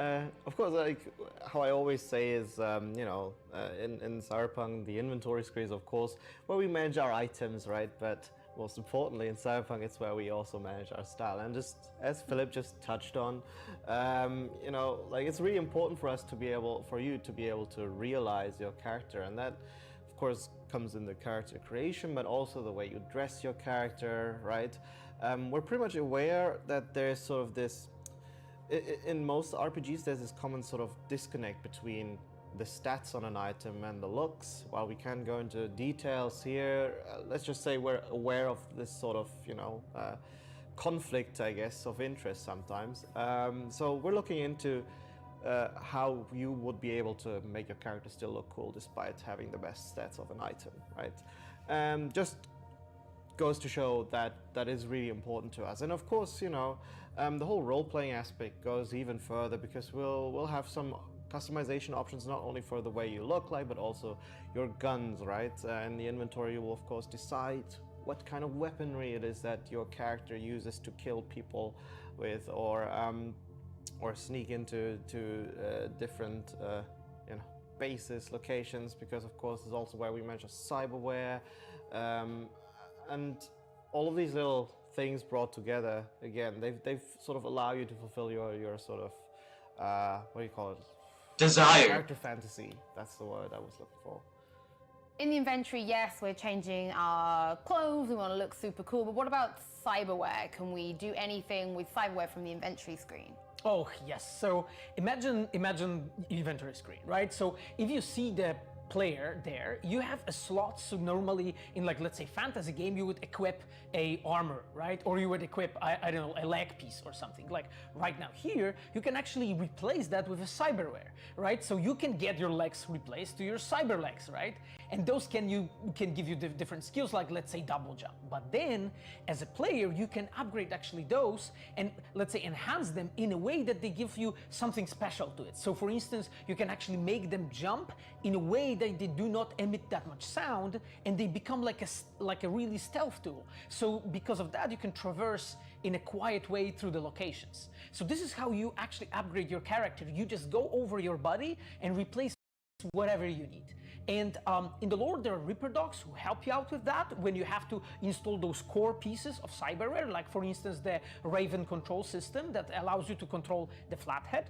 of course, like how I always say is, you know, in Cyberpunk, the inventory screen is, of course, where we manage our items, right? But most importantly, in Cyberpunk, it's where we also manage our style. And just as Philip just touched on, you know, like it's really important for us to be able, for you to be able to realize your character, and that, of course, comes in the character creation, but also the way you dress your character, right? We're pretty much aware that there's sort of this, in most RPGs, there's this common sort of disconnect between the stats on an item and the looks. While we can go into details here, let's just say we're aware of this sort of, you know, conflict, I guess, of interest sometimes. So we're looking into how you would be able to make your character still look cool despite having the best stats of an item, right? Just goes to show that that is really important to us. And of course, you know, the whole role-playing aspect goes even further, because we'll have some customization options not only for the way you look like, but also your guns, right? In the inventory, you will of course decide what kind of weaponry it is that your character uses to kill people with, or sneak into different you know, bases, locations, because of course it's also where we mention cyberware, and all of these little things brought together, again, they've sort of allow you to fulfill your sort of what do you call it? Desire. Character fantasy. That's the word I was looking for. In the inventory, yes, we're changing our clothes, we want to look super cool, but what about cyberware? Can we do anything with cyberware from the inventory screen? Oh, yes. So imagine inventory screen, right? So if you see the player there, you have a slot. So normally in, like, let's say fantasy game, you would equip a armor, right? Or you would equip, I don't know, a leg piece or something. Like right now here, you can actually replace that with a cyberware, right? So you can get your legs replaced to your cyber legs, right? And those can give you different skills, like let's say double jump. But then as a player, you can upgrade actually those and, let's say, enhance them in a way that they give you something special to it. So for instance, you can actually make them jump in a way that they do not emit that much sound, and they become like a really stealth tool. So because of that, you can traverse in a quiet way through the locations. So this is how you actually upgrade your character. You just go over your body and replace whatever you need. And in the lore, there are Reaper dogs who help you out with that when you have to install those core pieces of cyberware, like for instance the Raven control system that allows you to control the flathead.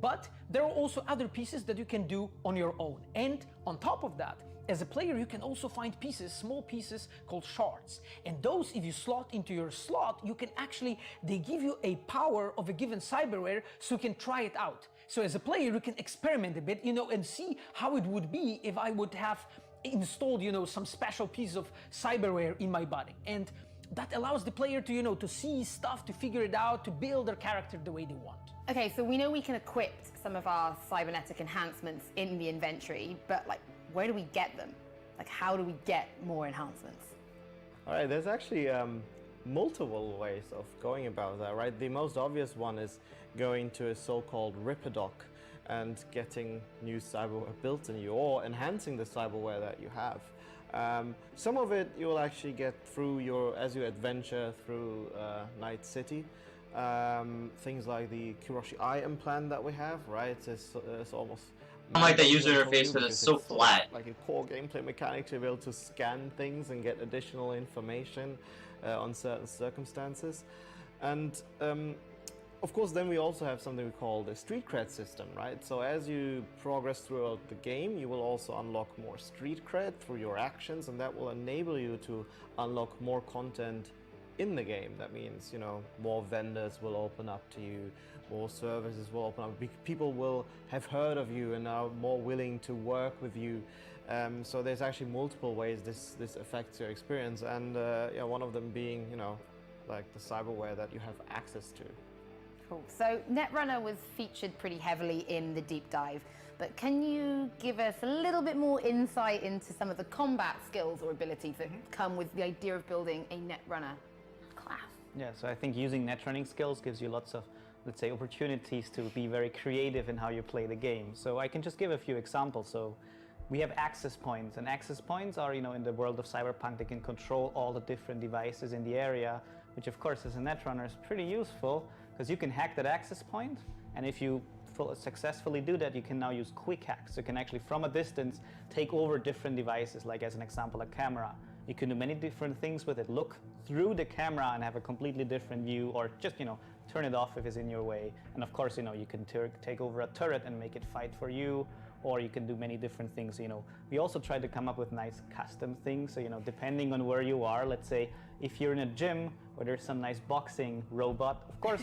But there are also other pieces that you can do on your own. And on top of that, as a player, you can also find pieces, small pieces called shards. And those, if you slot into your slot, you can actually, they give you a power of a given cyberware, so you can try it out. So as a player, you can experiment a bit, you know, and see how it would be if I would have installed, you know, some special piece of cyberware in my body. And that allows the player to, you know, to see stuff, to figure it out, to build their character the way they want. Okay, so we know we can equip some of our cybernetic enhancements in the inventory, but like, where do we get them? Like, how do we get more enhancements? All right, there's actually multiple ways of going about that, right? The most obvious one is going to a so-called Ripper dock and getting new cyberware built in you, or enhancing the cyberware that you have. Some of it you will actually get through as you adventure through Night City. Things like the Kiroshi Eye implant that we have, right? It's almost... I don't like the user interface because it's so flat. Like a core gameplay mechanic to be able to scan things and get additional information on certain circumstances. And of course, then we also have something we call the street cred system, right? So as you progress throughout the game, you will also unlock more street cred through your actions, and that will enable you to unlock more content in the game. That means, you know, more vendors will open up to you, more services will open up, people will have heard of you and are more willing to work with you. So there's actually multiple ways this affects your experience, and yeah, one of them being, you know, like the cyberware that you have access to. Cool. So Netrunner was featured pretty heavily in the deep dive, but can you give us a little bit more insight into some of the combat skills or abilities that come with the idea of building a Netrunner class? Yeah, so I think using net running skills gives you lots of, let's say, opportunities to be very creative in how you play the game. So I can just give a few examples. So we have access points, and access points are, you know, in the world of Cyberpunk, they can control all the different devices in the area, which of course as a netrunner is pretty useful, because you can hack that access point, and if you successfully do that, you can now use quick hacks. You can actually from a distance take over different devices, like as an example a camera, You can do many different things with it. Look through the camera and have a completely different view, or just, turn it off if it's in your way. And of course, you can take over a turret and make it fight for you, or you can do many different things. We also try to come up with nice custom things. So, depending on where you are, let's say if you're in a gym where there's some nice boxing robot, of course,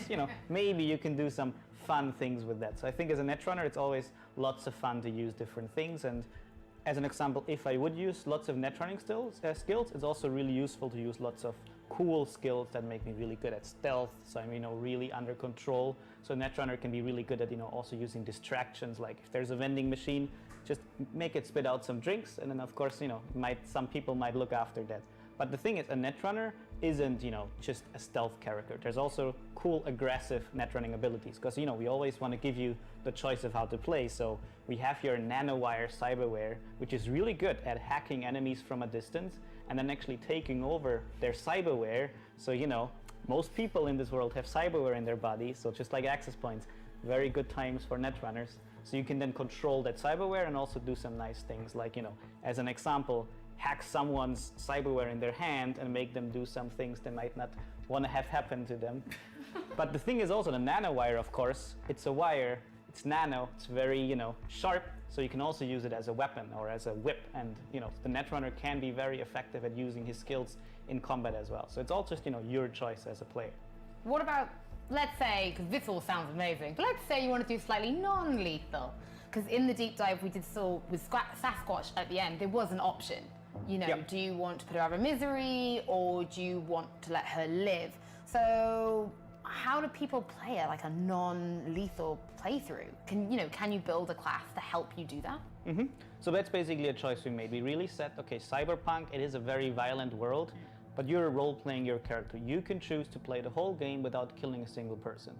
maybe you can do some fun things with that. So I think as a netrunner, it's always lots of fun to use different things. And as an example, if I would use lots of netrunning skills, it's also really useful to use lots of cool skills that make me really good at stealth, so I'm really under control. So netrunner can be really good at also using distractions, like if there's a vending machine, just make it spit out some drinks, and then of course some people might look after that. But the thing is, a netrunner isn't just a stealth character. There's also cool aggressive netrunning abilities, because we always want to give you the choice of how to play. So we have your nanowire cyberware, which is really good at hacking enemies from a distance and then actually taking over their cyberware. So most people in this world have cyberware in their body, so just like access points, very good times for netrunners. So you can then control that cyberware and also do some nice things, like as an example, hack someone's cyberware in their hand and make them do some things they might not want to have happen to them. But the thing is also the nanowire, of course, it's a wire, it's nano, it's very, sharp, so you can also use it as a weapon or as a whip, and, the netrunner can be very effective at using his skills in combat as well. So it's all just, your choice as a player. What about, let's say, because this all sounds amazing, but let's say you want to do slightly non-lethal, because in the deep dive we saw with Sasquatch at the end, there was an option. Yep. Do you want to put her out of misery, or do you want to let her live? So how do people play it, like a non-lethal playthrough? Can you build a class to help you do that? Mm-hmm. So that's basically a choice we made. We really said, okay, Cyberpunk, it is a very violent world, but you're role-playing your character. You can choose to play the whole game without killing a single person.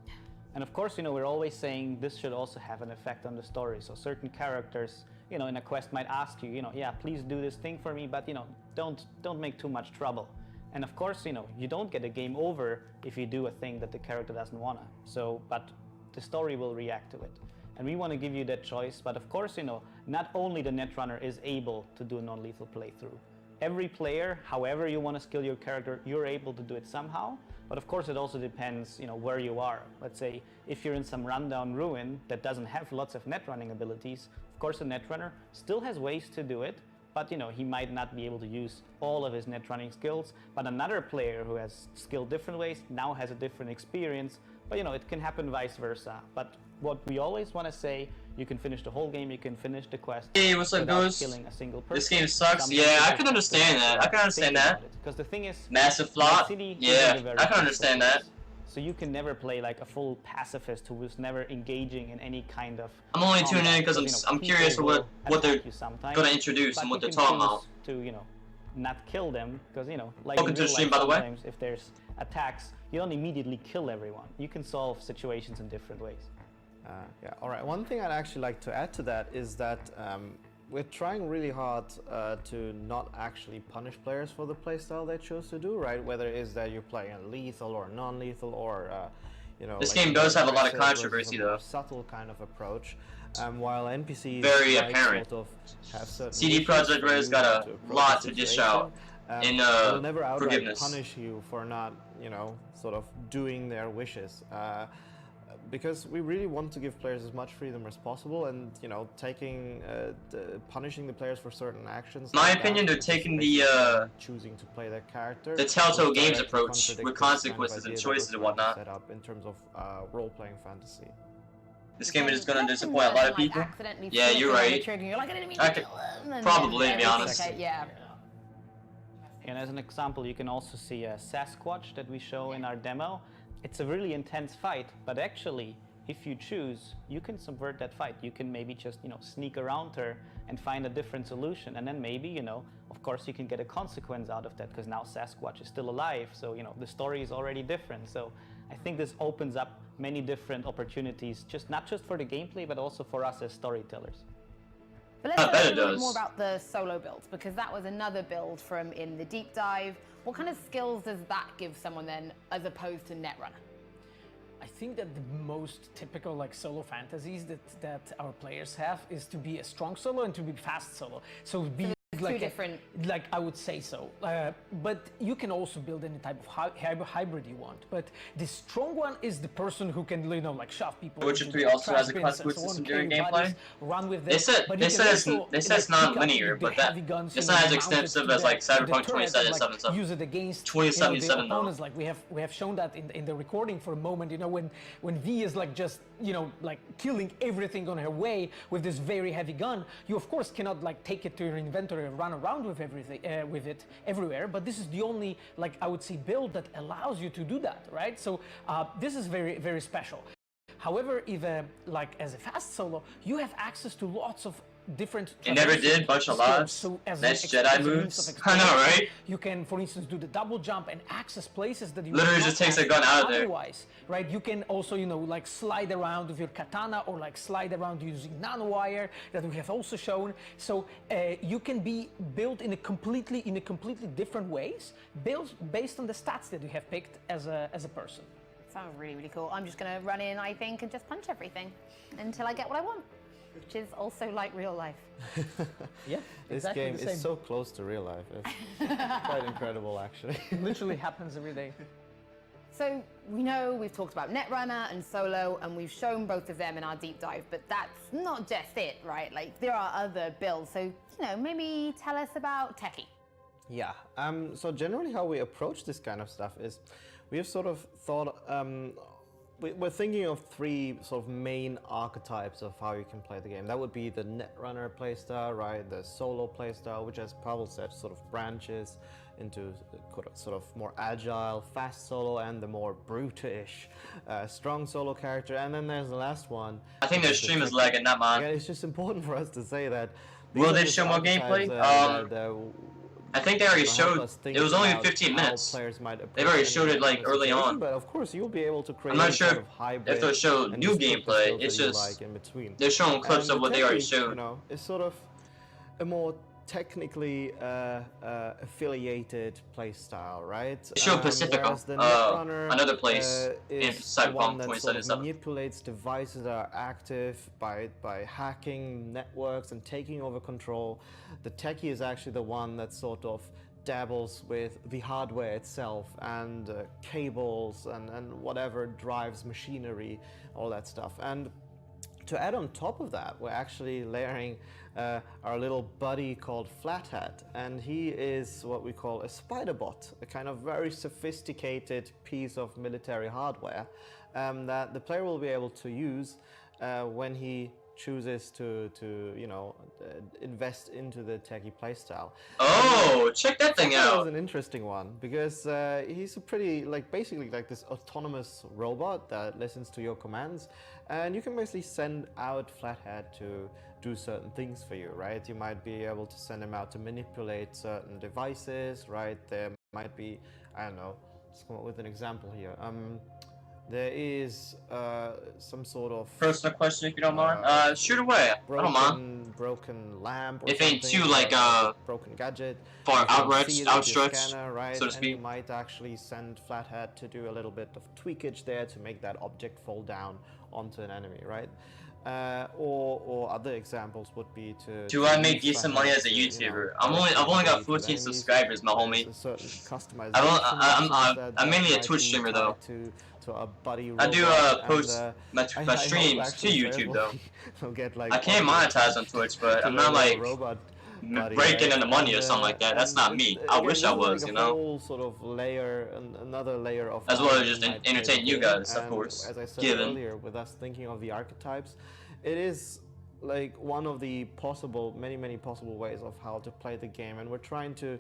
And of course, we're always saying this should also have an effect on the story. So certain characters, in a quest might ask you, yeah, please do this thing for me, but don't make too much trouble. And of course, you don't get a game over if you do a thing that the character doesn't wanna. So, but the story will react to it. And we want to give you that choice, but of course, not only the netrunner is able to do a non-lethal playthrough. Every player, however you want to skill your character, you're able to do it somehow. But of course, it also depends, where you are. Let's say if you're in some rundown ruin that doesn't have lots of netrunning abilities, of course, a netrunner still has ways to do it, but he might not be able to use all of his netrunning skills. But another player who has skilled different ways now has a different experience. But it can happen vice versa. But what we always want to say, you can finish the whole game, you can finish the quest. Hey, what's up, without guys? killing a single person. This game sucks. Some Yeah, I people can understand that. I can understand that. Because the thing is, massive flop. City Yeah, is a very I can understand that. So you can never play like a full pacifist who was never engaging in any kind of. I'm only tuning in because I'm curious for what they're gonna introduce and what they're talking about. To not kill them, because like Welcome to the stream, by the way. Sometimes if there's attacks, you don't immediately kill everyone. You can solve situations in different ways. Yeah, all right. One thing I'd actually like to add to that is that we're trying really hard to not actually punish players for the playstyle they chose to do, right? Whether it is that you're playing a lethal or non-lethal, or this like game does have a lot of aggressive controversy, versus a more though. subtle kind of approach. While NPCs Very might apparent. sort of have certain CD Projekt Red's got a lot to dish out in they'll never outright forgiveness. punish you for not, sort of doing their wishes. Because we really want to give players as much freedom as possible, and punishing the players for certain actions. In my opinion, they're taking the choosing to play their character. the Telltale Games directly approach contradicts with this kind of consequences and idea that choices we're and whatnot. trying to set up in terms of role-playing fantasy. This game is gonna disappoint a lot of people. Yeah, you're right. Probably, to be honest. Yeah. And as an example, you can also see a Sasquatch that we show in our demo. It's a really intense fight, but actually, if you choose, you can subvert that fight. You can maybe just, sneak around her and find a different solution. And then maybe, of course, you can get a consequence out of that, because now Sasquatch is still alive. So, the story is already different. So I think this opens up many different opportunities, not just for the gameplay, but also for us as storytellers. But let's talk a little bit more about the solo build, because that was another build from in the deep dive. What kind of skills does that give someone then, as opposed to Netrunner? I think that the most typical solo fantasies that our players have is to be a strong solo and to be fast solo. So be is like like I would say so. But you can also build any type of hybrid you want. But the strong one is the person who can, you know, like shove people. Witcher 3 also has a consequence system during gameplay. Run with They said it's non-linear, but it's not as extensive as like Cyberpunk 2077. Use it against 2077 the opponents. Like we have shown that in the recording for a moment. You know, when V is like just, you know, like killing everything on her way with this very heavy gun, you of course cannot like take it to your inventory and run around with everything with it everywhere. But this is the only, like I would say, build that allows you to do that, right? So this is very, very special. However, if like as a fast solo, you have access to lots of different. It never did, bunch of lives. So as nice Jedi moves. I know, right? You can, for instance, do the double jump and access places that you literally just takes a gun out of there. Otherwise, right? You can also, you know, like slide around with your katana or like slide around using nanowire that we have also shown. So you can be built in a completely different ways, built based on the stats that you have picked as a person. Sounds really, really cool. I'm just going to run in, I think, and just punch everything until I get what I want, which is also like real life. Yeah, this game is so close to real life. It's quite incredible, actually. It literally happens every day. So we know we've talked about Netrunner and Solo, and we've shown both of them in our deep dive, but that's not just it, right? Like, there are other builds. So, you know, maybe tell us about Techie. Yeah, so generally how we approach this kind of stuff is we have sort of thought, we're thinking of three sort of main archetypes of how you can play the game. That would be the Netrunner playstyle, right? The solo playstyle, which, as Pavel said, sort of branches into sort of more agile, fast solo, and the more brutish, strong solo character. And then there's the last one. I think their stream is lagging, not mine. Yeah, it's just important for us to say that. Will they show more gameplay? I think they already showed. It was only 15 minutes. They've already showed it like early on. But of course, you'll be able to create. I'm not sure if they'll show new gameplay. It's just they're showing clips of what they already showed. You know, it's sort of a more technically affiliated playstyle, right? They show Pacifica, another place in Cyberpunk 2077. Manipulates devices that are active by hacking networks and taking over control. The Techie is actually the one that sort of dabbles with the hardware itself and cables and whatever drives machinery, all that stuff. And to add on top of that, we're actually layering our little buddy called Flathead, and he is what we call a spider bot, a kind of very sophisticated piece of military hardware that the player will be able to use when he chooses to you know, invest into the Techie playstyle. Oh, check that thing out! That was an interesting one because he's a pretty, like, basically like this autonomous robot that listens to your commands, and you can basically send out Flathead to do certain things for you, right? You might be able to send him out to manipulate certain devices, right? There might be, I don't know, let's come up with an example here. There is some sort of personal question, if you don't mind. Shoot away. I don't mind. Broken lamp. Or if ain't too like broken gadget. Far outstretched, right? so to speak. And you might actually send Flathead to do a little bit of tweakage there to make that object fall down onto an enemy, right? Or other exampmes would be to. Do I make decent money as a YouTuber? You know, I've only got 14 subscribers, my homie. I'm mainly a Twitch streamer though. To a buddy I do post my streams to YouTube though. I can't monetize on Twitch, but I'm not like breaking into money or something like that. That's not me. I wish I was, you know. Whole sort of layer, another layer of. As well as just entertain you guys, of course. As I said earlier, with us thinking of the archetypes, it is like one of the possible, many possible ways of how to play the game, and we're trying to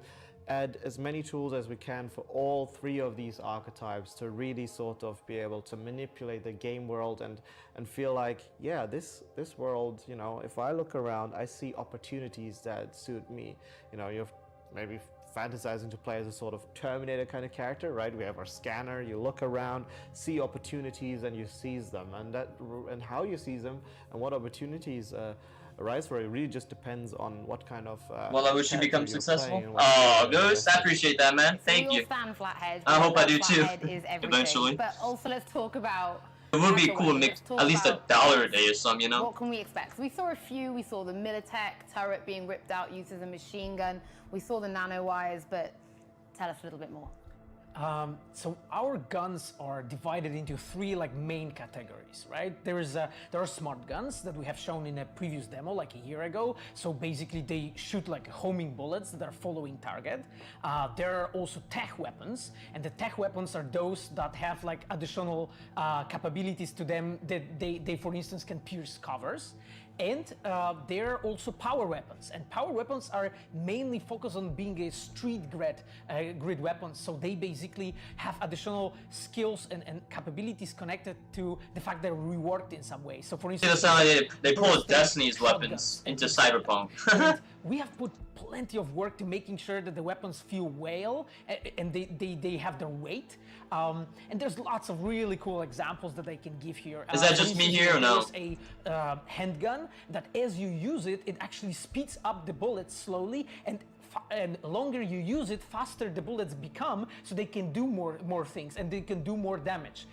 add as many tools as we can for all three of these archetypes to really sort of be able to manipulate the game world and feel like, yeah, this world, you know, if I look around, I see opportunities that suit me. You know, you're maybe fantasizing to play as a sort of Terminator kind of character, right? We have our scanner, you look around, see opportunities, and you seize them, and how you seize them and what opportunities arise for it really just depends on what kind of well, I wish you become successful. Oh, Ghost, I appreciate that, man. Thank you. Fan Flathead. I hope I do too. Is eventually. But also, let's talk about It would be Either cool way, to make let's talk at least about $1 a day or something, you know? What can we expect? So we saw a few. We saw the Militech turret being ripped out used as a machine gun. We saw the nanowires, but tell us a little bit more. So our guns are divided into three main categories, right? There are smart guns that we have shown in a previous demo like a year ago. So basically they shoot homing bullets that are following target. There are also tech weapons, and the tech weapons are those that have additional capabilities to them that they for instance can pierce covers. And there are also power weapons, and power weapons are mainly focused on being a street grid weapons, so they basically have additional skills and capabilities connected to the fact they're reworked in some way. So for instance, they pulled Destiny's weapons into Cyberpunk. We have put plenty of work to making sure that the weapons feel well and they have their weight. And there's lots of really cool examples that I can give here. Is that just me here or no? There's a handgun that as you use it, it actually speeds up the bullets slowly, and longer you use it, faster the bullets become, so they can do more things and they can do more damage.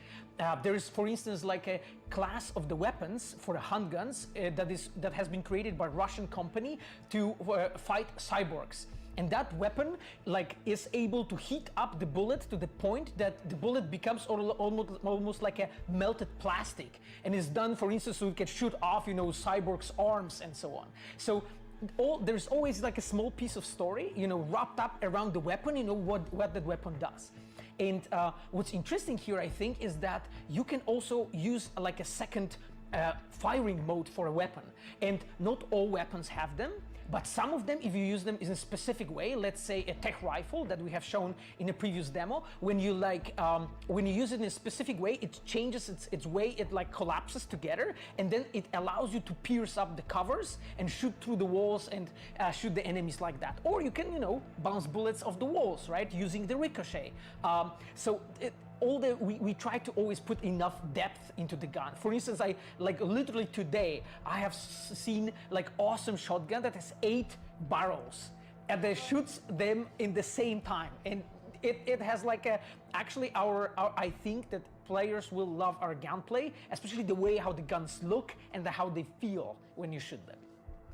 There is, for instance, a class of the weapons for the handguns that has been created by a Russian company to fight cyborgs. And that weapon is able to heat up the bullet to the point that the bullet becomes almost like a melted plastic, and is done, for instance, so it can shoot off, cyborgs' arms and so on. So there's always a small piece of story, wrapped up around the weapon, what that weapon does. And what's interesting here, I think, is that you can also use a second firing mode for a weapon. And not all weapons have them, but some of them, if you use them in a specific way, let's say a tech rifle that we have shown in a previous demo, when you use it in a specific way, it changes its way, it collapses together, and then it allows you to pierce up the covers and shoot through the walls and shoot the enemies like that. Or you can, bounce bullets off the walls, right, using the ricochet. We try to always put enough depth into the gun. For instance, I literally today I have seen awesome shotgun that has 8 barrels and that shoots them in the same time, and it has actually I think that players will love our gunplay, especially the way how the guns look and how they feel when you shoot them.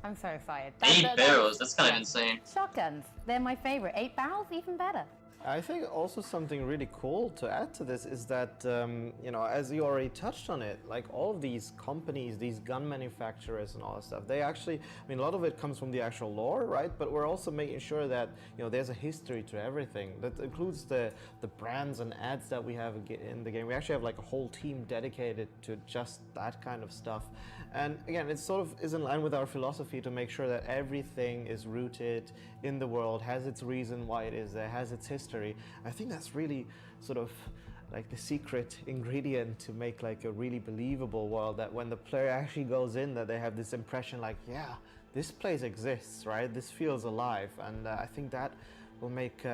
I'm so excited. 8 barrels, that's kind of insane. Shotguns, they're my favorite. 8 barrels, even better. I think also something really cool to add to this is that, as you already touched on it, all of these companies, these gun manufacturers and all that stuff, they actually, a lot of it comes from the actual lore, right? But we're also making sure that, there's a history to everything. That includes the brands and ads that we have in the game. We actually have a whole team dedicated to just that kind of stuff. And again, it sort of is in line with our philosophy to make sure that everything is rooted in the world, has its reason why it is there, has its history. I think that's really sort of the secret ingredient to make a really believable world, that when the player actually goes in, that they have this impression yeah, this place exists, right? This feels alive. And I think that will make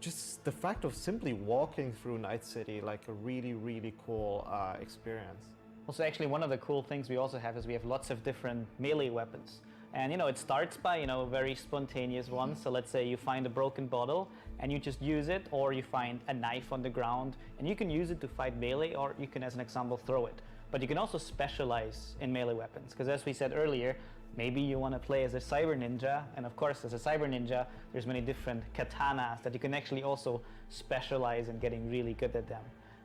just the fact of simply walking through Night City a really, really cool experience. Also, actually, one of the cool things we also have is we have lots of different melee weapons. And it starts by, very spontaneous ones. So let's say you find a broken bottle and you just use it, or you find a knife on the ground and you can use it to fight melee, or you can, as an example, throw it. But you can also specialize in melee weapons, because as we said earlier, maybe you want to play as a cyber ninja, and of course, as a cyber ninja, there's many different katanas that you can actually also specialize in getting really good at them.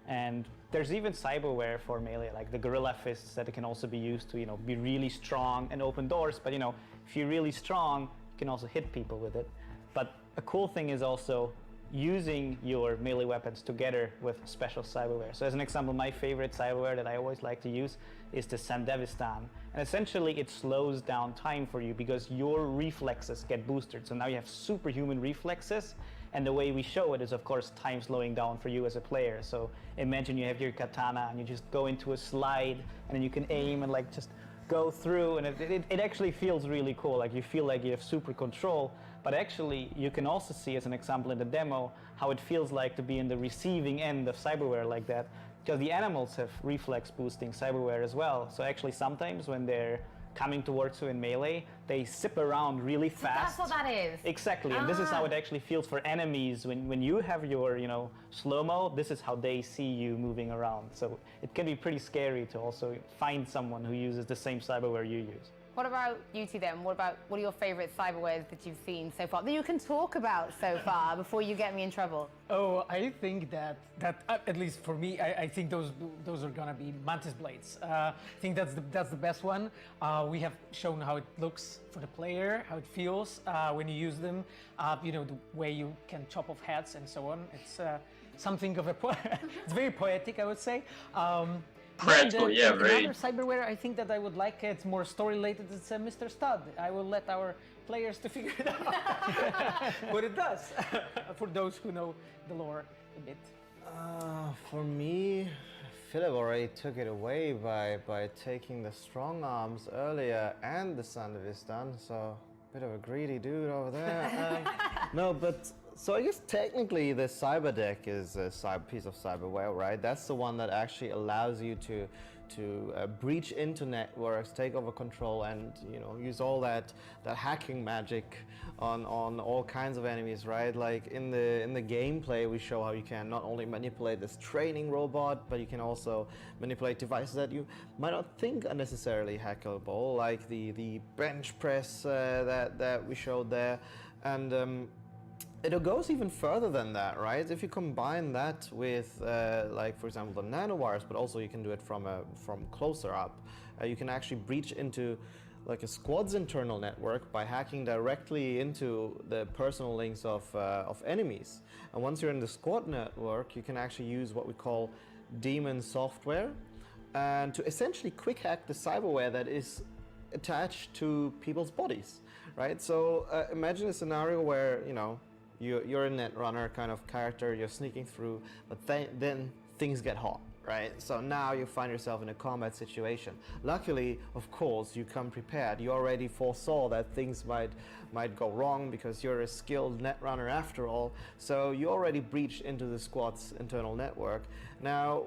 And there's even cyberware for melee, like the gorilla fists that can also be used to, be really strong and open doors. But if you're really strong, you can also hit people with it. But a cool thing is also using your melee weapons together with special cyberware. So as an example, my favorite cyberware that I always like to use is the Sandevistan. And essentially it slows down time for you because your reflexes get boosted. So now you have superhuman reflexes. And the way we show it is, of course, time slowing down for you as a player. So imagine you have your katana and you just go into a slide and then you can aim and just go through, and it actually feels really cool. You feel like you have super control. But actually, you can also see, as an example in the demo, how it feels like to be in the receiving end of cyberware like that. Because the animals have reflex boosting cyberware as well. So actually sometimes when they're coming towards you in melee, they zip around really fast. That's what that is. Exactly, and this is how it actually feels for enemies. When you have your, you know, slow-mo, this is how they see you moving around. So it can be pretty scary to also find someone who uses the same cyberware you use. What about you two then? What are your favorite cyberwares that you've seen so far, that you can talk about so far before you get me in trouble? Oh, I think that at least for me, I think those are gonna be mantis blades. I think that's the best one. We have shown how it looks for the player, how it feels when you use them. You know, the way you can chop off heads and so on. It's something of a it's very poetic, I would say. Practical, yeah, right. Another cyberware I think that I would like, it's more story related, it's Mr. Stud. I will let our players to figure it out what it does, for those who know the lore a bit. For me, Philip already took it away by taking the strong arms earlier and the Sandevistan, so bit of a greedy dude over there. No, but so I guess technically the cyber deck is a piece of cyberware, right? That's the one that actually allows you to breach into networks, take over control, and use all that hacking magic on all kinds of enemies, right? Like in the gameplay, we show how you can not only manipulate this training robot, but you can also manipulate devices that you might not think are necessarily hackable, like the bench press that we showed there, and it goes even further than that, right? If you combine that with, like for example, the nanowires, but also you can do it from closer up, you can actually breach into like a squad's internal network by hacking directly into the personal links of enemies. And once you're in the squad network, you can actually use what we call daemon software, and to essentially quick hack the cyberware that is attached to people's bodies, right? So imagine a scenario where you're a netrunner kind of character, you're sneaking through, but then things get hot, right? So now you find yourself in a combat situation. Luckily, of course, you come prepared. You already foresaw that things might go wrong because you're a skilled netrunner after all, so you already breached into the squad's internal network. Now,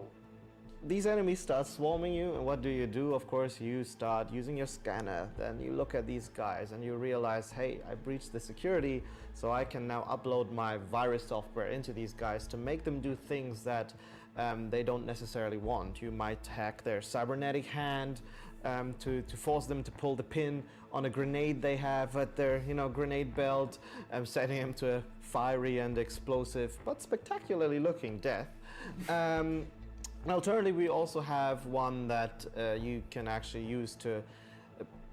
these enemies start swarming you, and what do? Of course, you start using your scanner. Then you look at these guys and you realize, hey, I breached the security, so I can now upload my virus software into these guys to make them do things that they don't necessarily want. You might hack their cybernetic hand to force them to pull the pin on a grenade they have at their grenade belt, setting them to a fiery and explosive but spectacularly looking death. Alternatively, we also have one that you can actually use to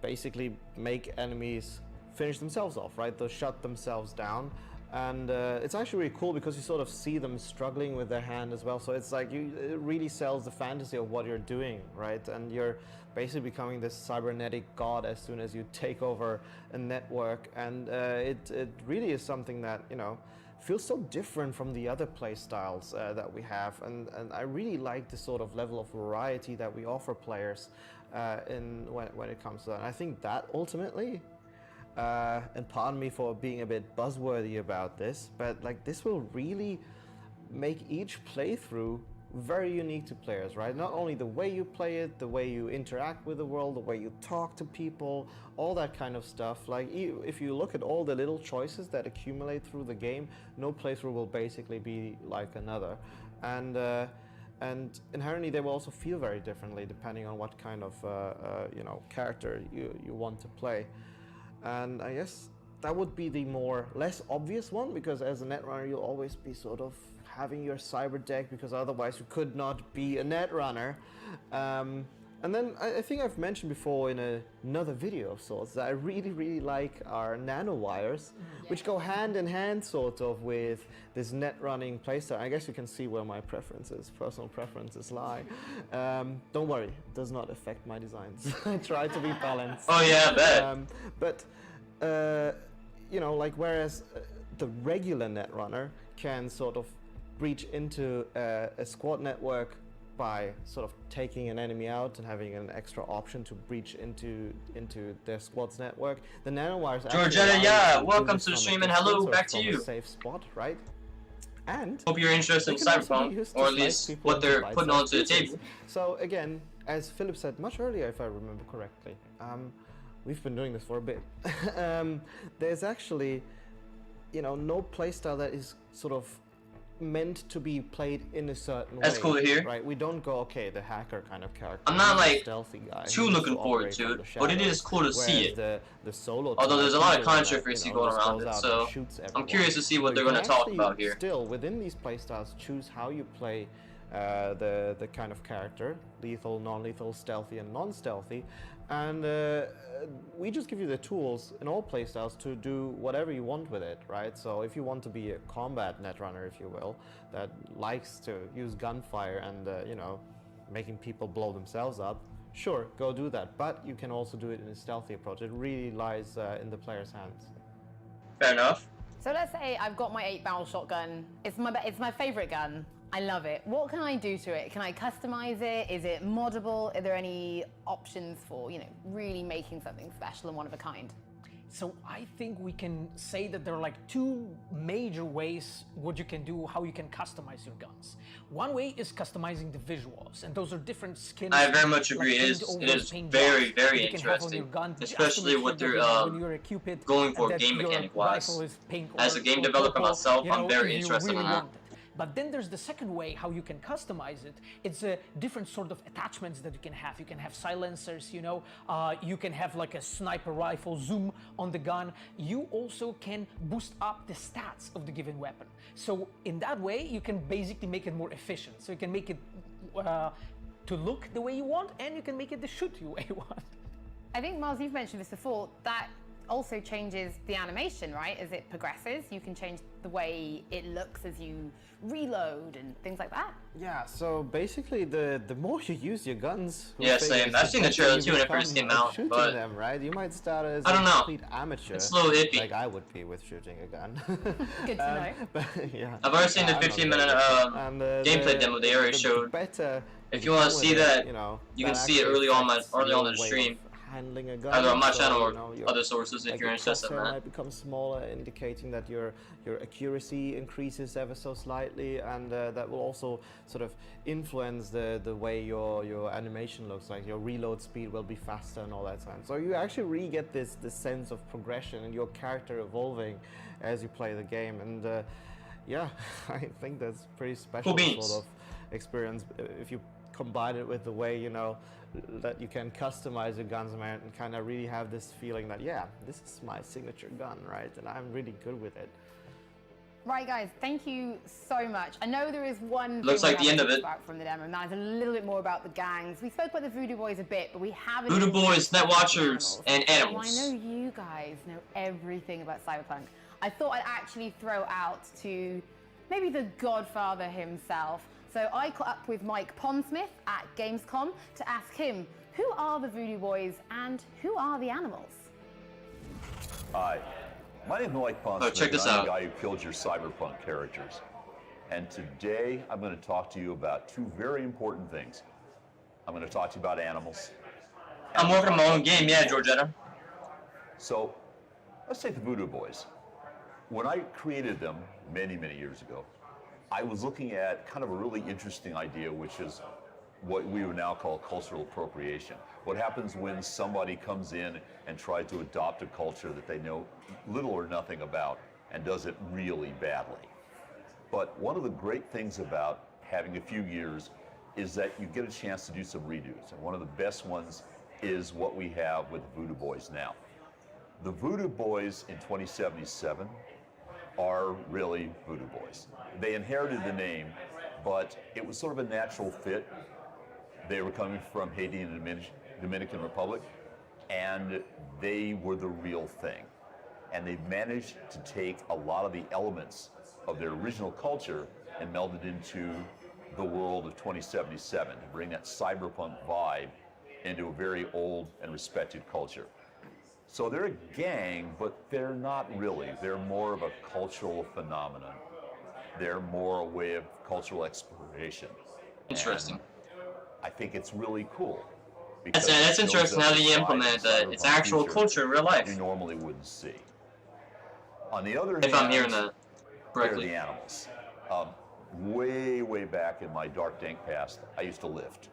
basically make enemies finish themselves off, right? They'll shut themselves down. And it's actually really cool because you sort of see them struggling with their hand as well. So it's like it really sells the fantasy of what you're doing, right? And you're basically becoming this cybernetic god as soon as you take over a network. And it really is something that, feels so different from the other play styles that we have, and I really like the sort of level of variety that we offer players when it comes to that. And I think that ultimately, and pardon me for being a bit buzzworthy about this, but like this will really make each playthrough very unique to players, right? Not only the way you play it, the way you interact with the world, the way you talk to people, all that kind of stuff. Like if you look at all the little choices that accumulate through the game, no playthrough will basically be like another. And inherently they will also feel very differently depending on what kind of character you want to play. And I guess that would be the less obvious one, because as a netrunner you'll always be sort of having your cyber deck, because otherwise you could not be a netrunner. And then I think I've mentioned before in another video of sorts that I really like our nanowires, which go hand in hand sort of with this net running playstyle. I guess you can see where my personal preferences lie. Don't worry, it does not affect my designs. I try to be balanced. Oh yeah, I bet. Like whereas the regular netrunner can sort of breach into a squad network by sort of taking an enemy out and having an extra option to breach into their squad's network. The nanowires. Georgetta, yeah, welcome to the stream and hello, back to you. Safe spot, right? And hope you're interested in Cyberpunk, or at least what they're putting onto the table. So again, as Philip said much earlier, if I remember correctly, we've been doing this for a bit. There's actually, you know, no playstyle that is sort of meant to be played in a certain way. That's cool to hear. Right? We don't go, okay, the hacker kind of character. I'm not he's a like stealthy guy. too looking forward to it, but it is cool to see it. The solo although there's a lot of type, controversy going around it, so I'm curious to see what they're going to talk about here. Still, within these playstyles, choose how you play the kind of character, lethal, non-lethal, stealthy, and non-stealthy, and we just give you the tools in all playstyles to do whatever you want with it, right? So if you want to be a combat netrunner, if you will, that likes to use gunfire and you know, making people blow themselves up, sure, go do that. But you can also do it in a stealthy approach. It really lies in the player's hands. Fair enough. So let's say I've got my 8-barrel shotgun. It's my favorite gun. I love it. What can I do to it? Can I customize it? Is it moddable? Are there any options for, you know, really making something special and one of a kind? So I think we can say that there are like two major ways what you can do, how you can customize your guns. One way is customizing the visuals, and those are different skins. I very much agree. It is very, very interesting, especially what they're going for game mechanic-wise. As a game developer myself, I'm very interested in that. But then there's the second way, how you can customize it. It's a different sort of attachments that you can have. You can have silencers, you know, you can have like a sniper rifle zoom on the gun. You also can boost up the stats of the given weapon. So in that way, you can basically make it more efficient. So you can make it to look the way you want, and you can make it to shoot the way you want. I think, Miles, you've mentioned this before, that also changes the animation, right? As it progresses, you can change the way it looks as you reload and things like that. Yeah, so basically the more you use your guns... Yeah, same. I've seen the trailer too when it first came out, but... them, right? You might start as I don't a know. complete amateur. It's a little iffy. Like I would be with shooting a gun. Good to know. But, yeah. I've already seen the 15-minute gameplay demo they already showed. If you want to see that, you can see it early on in the stream. Handling a gun, either on my so, channel or your, other sources if like you're interested in that. might become smaller, indicating that your accuracy increases ever so slightly, and that will also sort of influence the way your animation looks like. Your reload speed will be faster and all that stuff. So you actually really get this sense of progression and your character evolving as you play the game. And yeah, I think that's pretty special sort of experience if you combine it with the way, you know, that you can customize your guns, man, and kind of really have this feeling that, yeah, this is my signature gun, right? And I'm really good with it. Right, guys, thank you so much. I know there is one looks thing like the end of it from the demo, and that is a little bit more about the gangs. We spoke about the Voodoo Boys a bit, but we haven't... Voodoo Boys, Net Watchers, and animals. Well, I know you guys know everything about Cyberpunk. I thought I'd actually throw out to maybe the Godfather himself. So I caught up with Mike Pondsmith at Gamescom to ask him, who are the Voodoo Boys and who are the animals? Hi, my name is Mike Pondsmith. Check this I'm out. the guy who killed your Cyberpunk characters. And today I'm going to talk to you about two very important things. I'm going to talk to you about animals. I'm working on my own game, yeah, Georgetta. So, let's take the Voodoo Boys. When I created them many, many years ago, I was looking at kind of a really interesting idea, which is what we would now call cultural appropriation. What happens when somebody comes in and tries to adopt a culture that they know little or nothing about and does it really badly. But one of the great things about having a few years is that you get a chance to do some redos. And one of the best ones is what we have with the Voodoo Boys now. The Voodoo Boys in 2077 are really Voodoo Boys. They inherited the name, but it was sort of a natural fit. They were coming from Haiti and the Dominican Republic, and they were the real thing. And they managed to take a lot of the elements of their original culture and meld it into the world of 2077 to bring that cyberpunk vibe into a very old and respected culture. So they're a gang, but they're not really. They're more of a cultural phenomenon. They're more a way of cultural exploration. Interesting. And I think it's really cool. That's interesting how they implement that. It's actual culture in real life. You normally wouldn't see. On the other hand, if I'm hearing that correctly, they're the animals. Way, way back in my dark, dank past, I used to lift.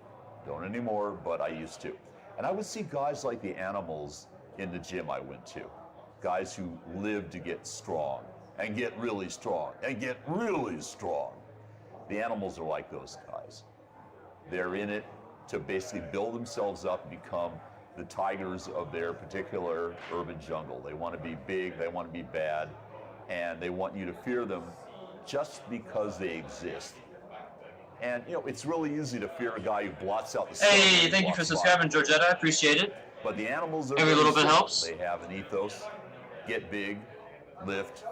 Don't anymore, but I used to. And I would see guys like the animals in the gym I went to. Guys who live to get strong and get really strong and get really strong. The animals are like those guys. They're in it to basically build themselves up and become the tigers of their particular urban jungle. They want to be big, they want to be bad, and they want you to fear them just because they exist. And you know, it's really easy to fear a guy who blots out the sun. Hey, thank you for subscribing, Georgetta. I appreciate it. But the animals are every little bit simple. helps. They have an ethos: get big, lift,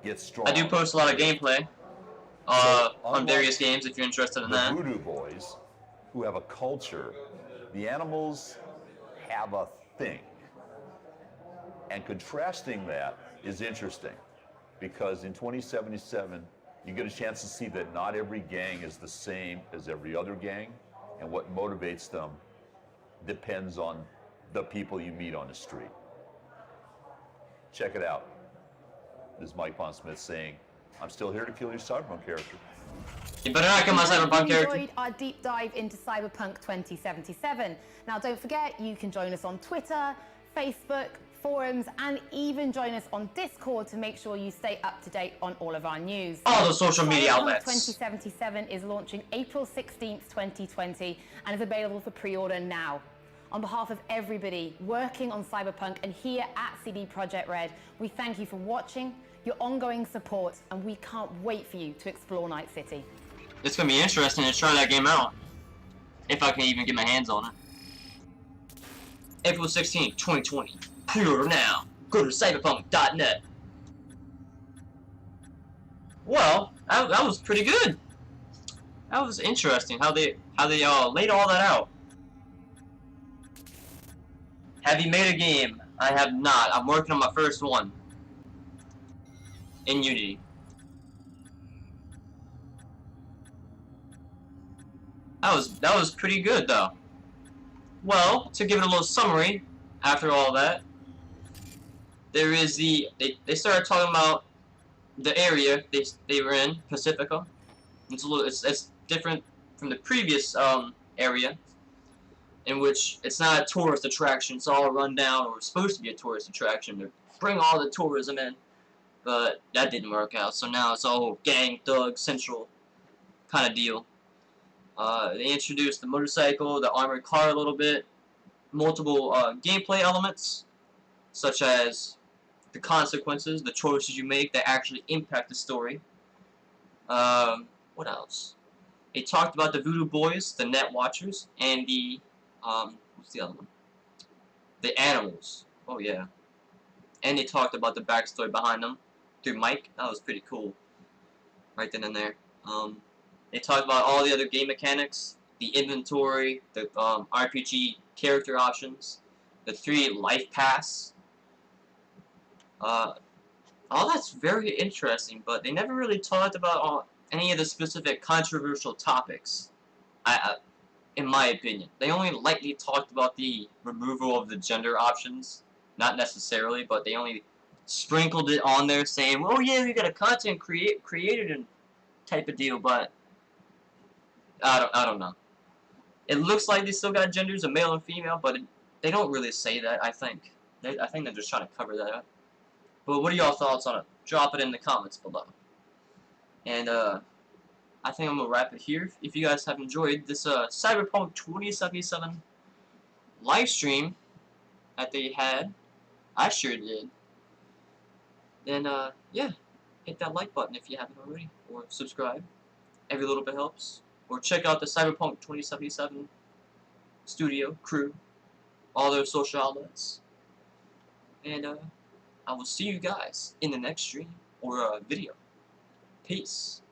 get strong. I do post a lot of gameplay on various games if you're interested in that. The Voodoo Boys, who have a culture, the animals have a thing. And contrasting that is interesting, because in 2077, you get a chance to see that not every gang is the same as every other gang, and what motivates them depends on the people you meet on the street. Check it out. This is Mike Pondsmith saying, I'm still here to kill your Cyberpunk character. You better not kill my Cyberpunk character. Enjoyed our deep dive into Cyberpunk 2077. Now, don't forget, you can join us on Twitter, Facebook, forums, and even join us on Discord to make sure you stay up to date on all of our news. All the social media Cyberpunk outlets. 2077 is launching April 16th, 2020, and is available for pre-order now. On behalf of everybody working on Cyberpunk and here at CD Projekt Red, we thank you for watching, your ongoing support, and we can't wait for you to explore Night City. It's gonna be interesting to try that game out, if I can even get my hands on it. April 16th, 2020. Pre-order now. Go to cyberpunk.net. Well, that was pretty good. That was interesting how they laid all that out. Have you made a game? I have not. I'm working on my first one in Unity. That was pretty good though. Well, to give it a little summary after all that, there is they started talking about the area they were in, Pacifica. It's different from the previous area, in which it's not a tourist attraction. It's all run down, or it's supposed to be a tourist attraction to bring all the tourism in, but that didn't work out. So now it's all gang, thug, central kind of deal. They introduced the motorcycle, the armored car a little bit, multiple gameplay elements, such as the consequences, the choices you make that actually impact the story. What else? They talked about the Voodoo Boys, the Net Watchers, and the what's the other one? The animals. Oh yeah. And they talked about the backstory behind them through Mike. That was pretty cool. Right then and there. They talked about all the other game mechanics, the inventory, the RPG character options, the 3 life pass. All that's very interesting, but they never really talked about any of the specific controversial topics. In my opinion, they only lightly talked about the removal of the gender options, not necessarily, but they only sprinkled it on there, saying, "Oh yeah, we got a content creator and type of deal," but I don't know. It looks like they still got genders of male and female, but they don't really say that. I think they're just trying to cover that up. But what are y'all thoughts on it? Drop it in the comments below. And I think I'm gonna wrap it here. If you guys have enjoyed this Cyberpunk 2077 live stream that they had, I sure did. Then yeah, hit that like button if you haven't already, or subscribe. Every little bit helps. Or check out the Cyberpunk 2077 studio crew, all their social outlets. And I will see you guys in the next stream or video. Peace.